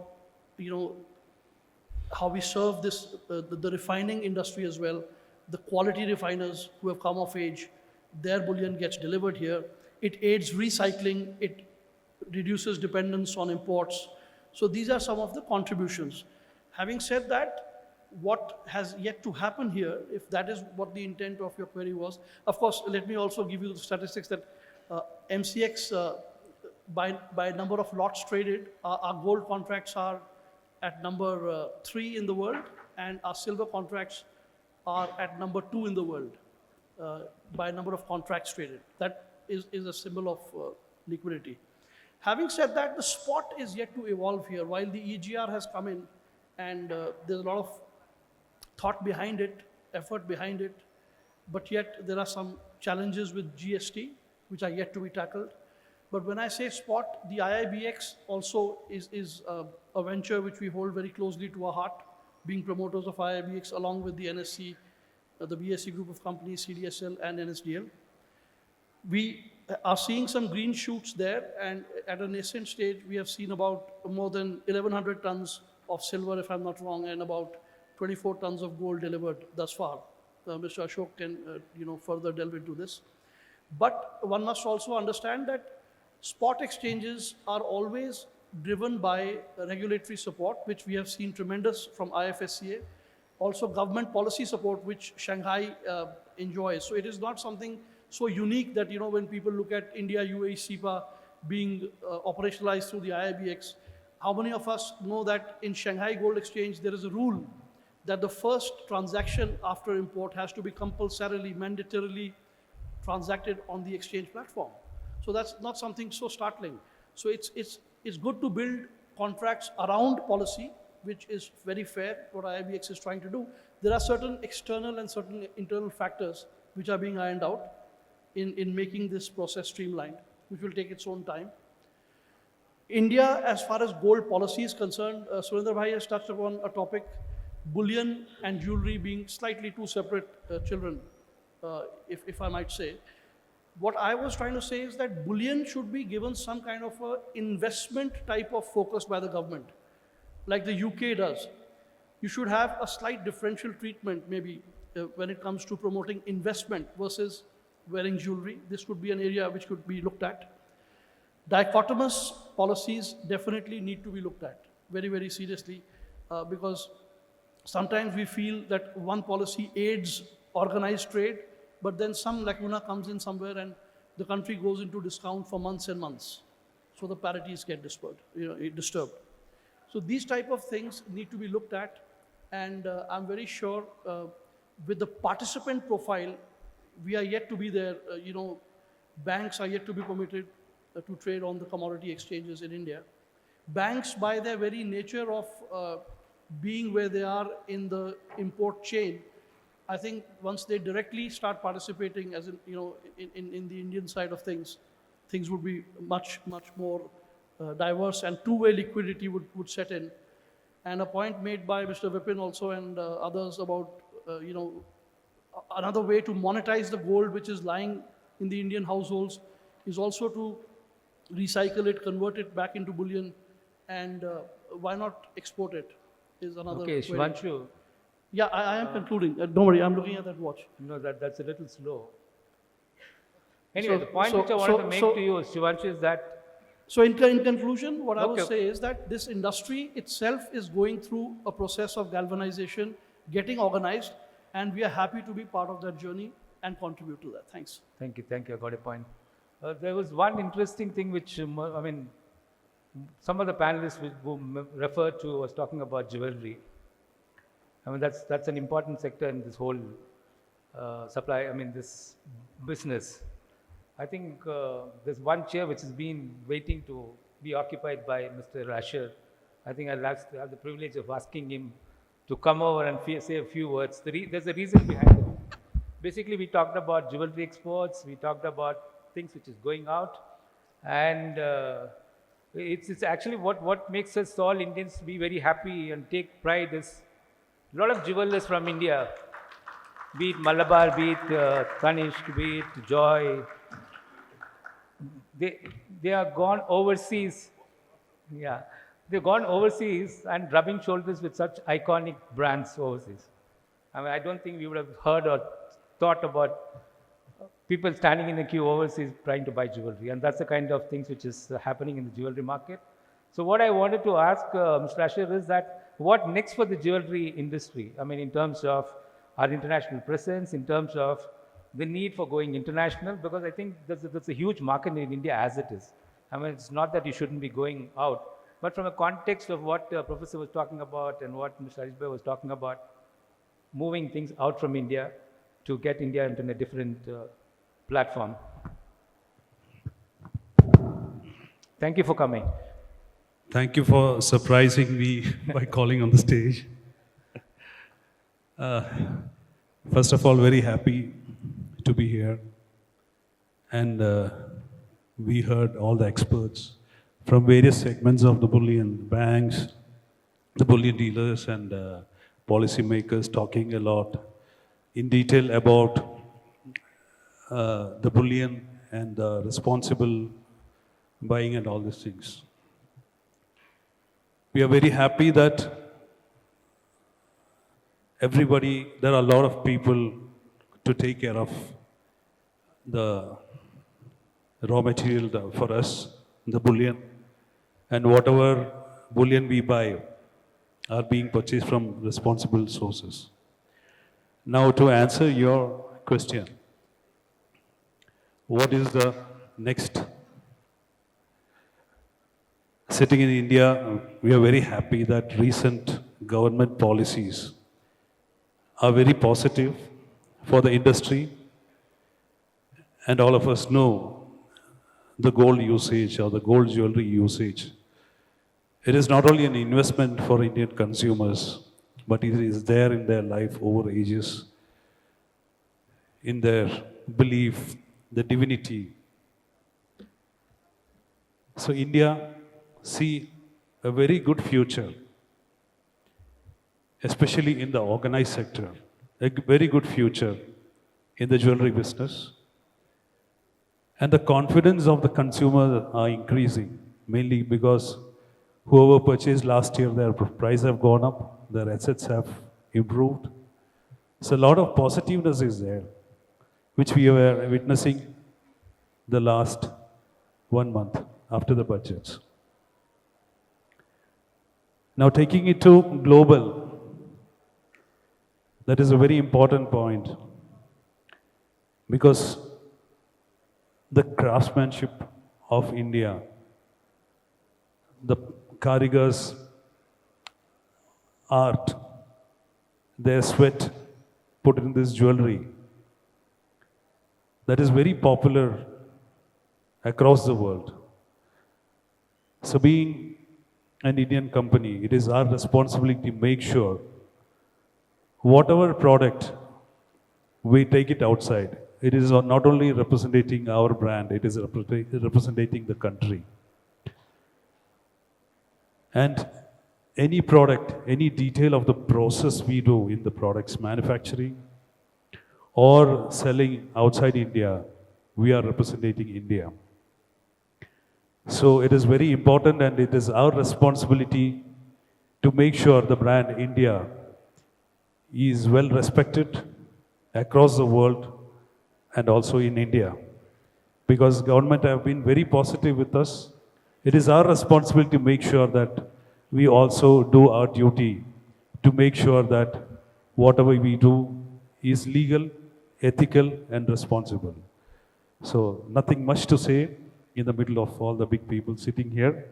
how we serve this, the refining industry as well. The quality refiners who have come of age, their bullion gets delivered here. It aids recycling, it reduces dependence on imports. So these are some of the contributions. Having said that, what has yet to happen here, if that is what the intent of your query was, of course, let me also give you the statistics that MCX, by number of lots traded, our gold contracts are at number 3 in the world, and our silver contracts are at number 2 in the world by number of contracts traded. That is a symbol of liquidity. Having said that, the spot is yet to evolve here. While the EGR has come in, and there's a lot of thought behind it, effort behind it, but yet there are some challenges with GST, which are yet to be tackled. But when I say spot, the IIBX also is a venture which we hold very closely to our heart, being promoters of IIBX along with the NSC, the BSC group of companies, CDSL and NSDL. We are seeing some green shoots there, and at a nascent stage, we have seen about more than 1,100 tons of silver, if I'm not wrong, and about 24 tons of gold delivered thus far. Mr. Ashok can further delve into this. But one must also understand that spot exchanges are always driven by regulatory support, which we have seen tremendous from IFSCA. Also government policy support, which Shanghai enjoys. So it is not something so unique that, when people look at India, UAE, SIPA being operationalized through the IIBX, how many of us know that in Shanghai Gold Exchange, there is a rule that the first transaction after import has to be compulsorily, mandatorily transacted on the exchange platform. So that's not something so startling. So it's good to build contracts around policy, which is very fair, what IIBX is trying to do. There are certain external and certain internal factors which are being ironed out in making this process streamlined, which will take its own time. India, as far as gold policy is concerned, Surendra Bhai has touched upon a topic, bullion and jewelry being slightly two separate children, if I might say. What I was trying to say is that bullion should be given some kind of a investment type of focus by the government, like the UK does. You should have a slight differential treatment, maybe, when it comes to promoting investment versus wearing jewelry. This could be an area which could be looked at. Dichotomous policies definitely need to be looked at very, very seriously, because sometimes we feel that one policy aids organized trade, but then some lacuna comes in somewhere and the country goes into discount for months and months. so the parities get disturbed. So these type of things need to be looked at, and I'm very sure with the participant profile, we are yet to be there. Banks are yet to be permitted to trade on the commodity exchanges in India. Banks, by their very nature of being where they are in the import chain, I think once they directly start participating, as in, in the Indian side of things, things would be much, much more diverse, and two-way liquidity would set in. And a point made by Mr. Vipin also and others about, another way to monetize the gold which is lying in the Indian households is also to recycle it, convert it back into bullion, and why not export it is another Okay, way. Shivanshu. Yeah, I am concluding. Don't worry, I'm looking at that watch. No, that's a little slow. Anyway, So- the point so- which I wanted so- to make so- to you, Shivanshu, is that So in conclusion, what I will Okay. say is that this industry itself is going through a process of galvanization, getting organized, and we are happy to be part of that journey and contribute to that. Thanks. Thank you, I got a point. There was one interesting thing which, some of the panelists who referred to was talking about jewelry. That's an important sector in this whole this business. I think there's one chair which has been waiting to be occupied by Mr. Rasher. I think I'll have the privilege of asking him to come over and say a few words. There's a reason behind it. Basically, we talked about jewelry exports, we talked about things which is going out, and it's actually what makes us all Indians be very happy and take pride is a lot of jewelers from India, be it Malabar, be it Tanishq, be it Joy, they are gone overseas. Yeah, they've gone overseas and rubbing shoulders with such iconic brands overseas. I don't think we would have heard or thought about people standing in the queue overseas trying to buy jewelry, and that's the kind of things which is happening in the jewelry market. So what I wanted to ask Mr. Asher is that what next for the jewelry industry? In terms of our international presence, in terms of the need for going international, because I think that's a huge market in India as it is. It's not that you shouldn't be going out, but from a context of what Professor was talking about and what Mr. Harish was talking about, moving things out from India to get India into a different platform. Thank you for coming. Thank you for surprising me by calling on the stage. First of all, very happy to be here. And we heard all the experts from various segments of the bullion, banks, the bullion dealers, and policymakers talking a lot in detail about the bullion and the responsible buying and all these things. We are very happy that there are a lot of people to take care of the raw material for us, the bullion, and whatever bullion we buy are being purchased from responsible sources. Now to answer your question, what is the next? Sitting in India, we are very happy that recent government policies are very positive for the industry, and all of us know the gold usage or the gold jewelry usage. It is not only an investment for Indian consumers, but it is there in their life over ages, in their belief, the divinity. So India see a very good future, especially in the organized sector, a very good future in the jewelry business. And the confidence of the consumer are increasing, mainly because whoever purchased last year, their price have gone up, their assets have improved. So a lot of positiveness is there, which we were witnessing the last 1 month after the budgets. Now taking it to global, that is a very important point, because the craftsmanship of India the karigars' art, their sweat put in this jewelry that is very popular across the world. So being an Indian company, it is our responsibility to make sure whatever product we take it outside, it is not only representing our brand, it is representing the country. And any product, any detail of the process we do in the product's manufacturing or selling outside India, we are representing India. So it is very important and it is our responsibility to make sure the brand India is well respected across the world and also in India. Because government have been very positive with us. It is our responsibility to make sure that we also do our duty to make sure that whatever we do is legal, ethical and responsible. So nothing much to say in the middle of all the big people sitting here,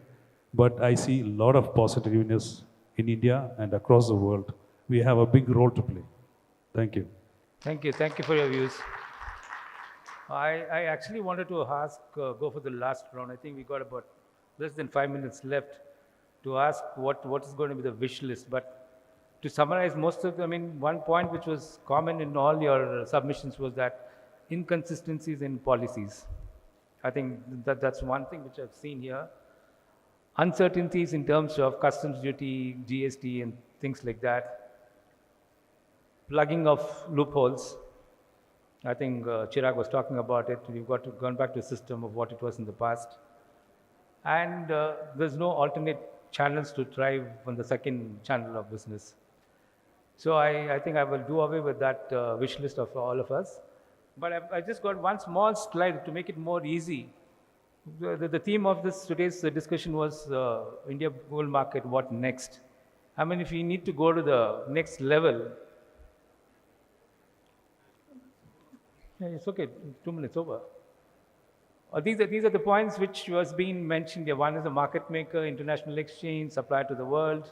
but I see a lot of positiveness in India and across the world. We have a big role to play. Thank you. Thank you for your views. I actually wanted to ask, go for the last round. I think we got about less than 5 minutes left to ask what is going to be the wish list. But to summarize most of them, one point which was common in all your submissions was that inconsistencies in policies. I think that's one thing which I've seen here. Uncertainties in terms of customs duty, GST and things like that. Plugging of loopholes. I think Chirag was talking about it. We've got to gone back to a system of what it was in the past. And there's no alternate channels to thrive on the second channel of business. So I think I will do away with that wish list of all of us. But I just got one small slide to make it more easy. The theme of today's discussion was India gold market, what next? I mean, if we need to go to the next level, yeah, it's okay, 2 minutes over. These are the points which was being mentioned here. One is the market maker, international exchange, supply to the world.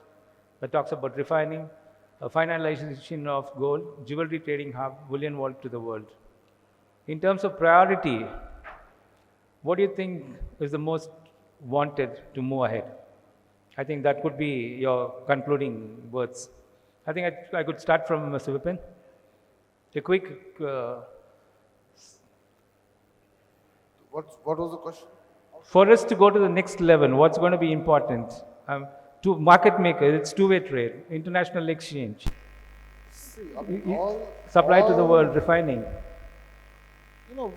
That talks about refining, finalization of gold, jewelry trading hub, bullion vault to the world. In terms of priority, what do you think is the most wanted to move ahead? I think that could be your concluding words. I think I could start from Mr. Vipin. A quick... What was the question? For us to go to the next level, what's going to be important? To market maker, it's two-way trade, international exchange, supply to the world, refining,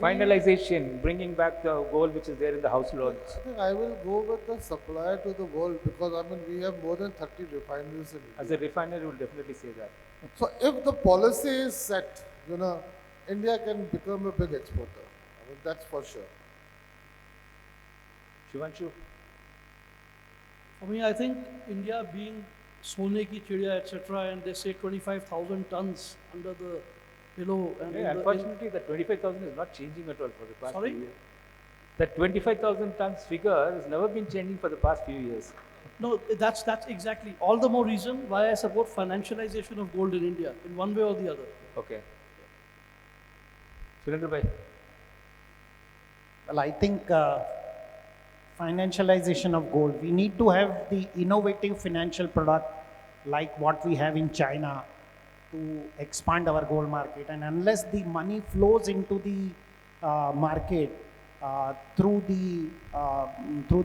finalization, bringing back the gold which is there in the house loans. I think I will go with the supply to the world because we have more than 30 refineries in India. As a refiner, you will definitely say that. So if the policy is set, India can become a big exporter. That's for sure. Shivanshu? I think India being Sone ki Chidiya, etc., and they say 25,000 tons under the below. And unfortunately, the 25,000 is not changing at all for the past few years. That 25,000 tons figure has never been changing for the past few years. No, that's exactly all the more reason why I support financialization of gold in India in one way or the other. Okay. Surendra bhai. Well, I think financialization of gold, we need to have the innovative financial product like what we have in China to expand our gold market. And unless the money flows into the market through the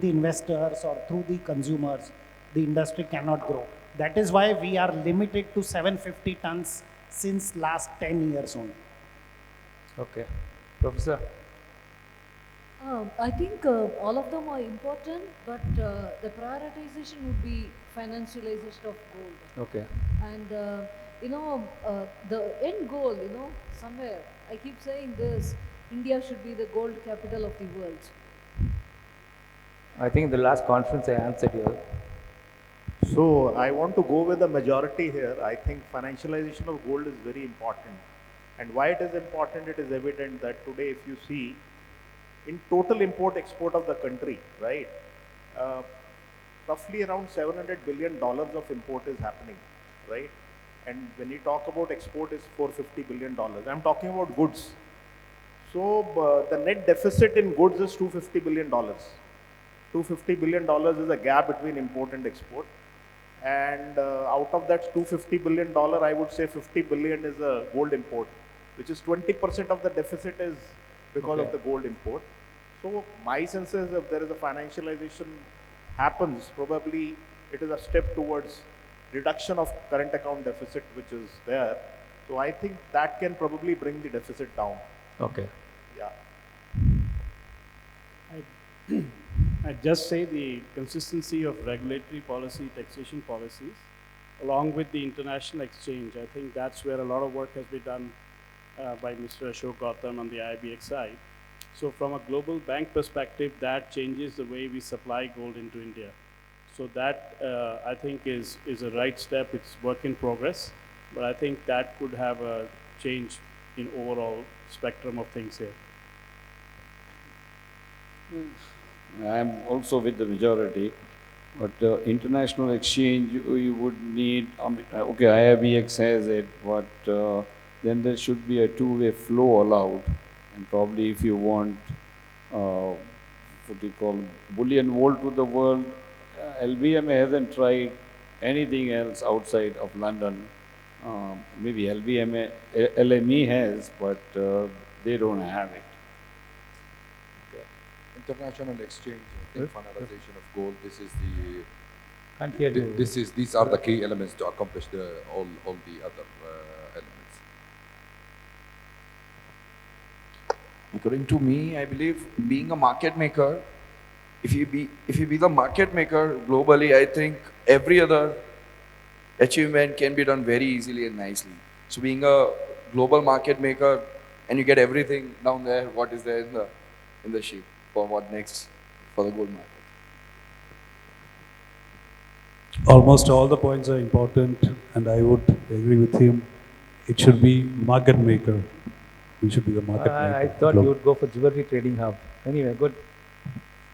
investors or through the consumers, the industry cannot grow. That is why we are limited to 750 tons since last 10 years only. Okay. Professor? I think all of them are important, but the prioritization would be financialization of gold. Okay. And the end goal, somewhere, I keep saying this, India should be the gold capital of the world. I think in the last conference I answered here. So I want to go with the majority here. I think financialization of gold is very important. And why it is important, it is evident that today if you see, in total import-export of the country, right, roughly around $700 billion of import is happening, right? And when you talk about export is $450 billion. I'm talking about goods. So the net deficit in goods is $250 billion. $250 billion is a gap between import and export. And out of that $250 billion, I would say 50 billion is a gold import, which is 20% of the deficit is because of the gold import. So my sense is if there is a financialization happens, probably it is a step towards reduction of current account deficit, which is there. So I think that can probably bring the deficit down. Okay. Yeah. I'd just say the consistency of regulatory policy, taxation policies, along with the international exchange, I think that's where a lot of work has been done by Mr. Ashok Gautam on the IBX side. So from a global bank perspective, that changes the way we supply gold into India. So that I think is a right step. It's work in progress, but I think that could have a change in overall spectrum of things here. I'm also with the majority, but international exchange, you would need, okay, IBX has it, but then there should be a two-way flow allowed. And probably if you want, what you call, bullion vault to the world, LBMA hasn't tried anything else outside of London. Maybe LME has, but they don't have it. International exchange, I think finalization of gold, this is the, Can't hear you. these are the key elements to accomplish all the other elements. According to me, I believe being a market maker, if you be the market maker globally, I think every other achievement can be done very easily and nicely. So being a global market maker and you get everything down there, what is there in the ship for what next for the gold market. Almost all the points are important, and I would agree with him. It should be market maker. We should be the market maker. I thought you would go for jewelry trading hub. Anyway, good.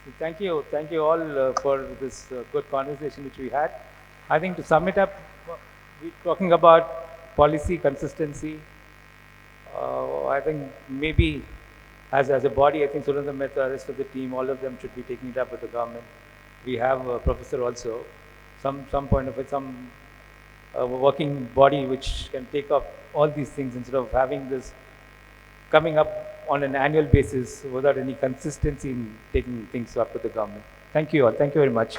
So thank you all for this good conversation which we had. I think to sum it up, we're talking about policy consistency. I think maybe as a body, I think Surendra Mehta, the rest of the team, all of them should be taking it up with the government. We have a professor also, some point of it, some working body which can take up all these things instead of having this coming up on an annual basis without any consistency in taking things up with the government. Thank you all. Thank you very much.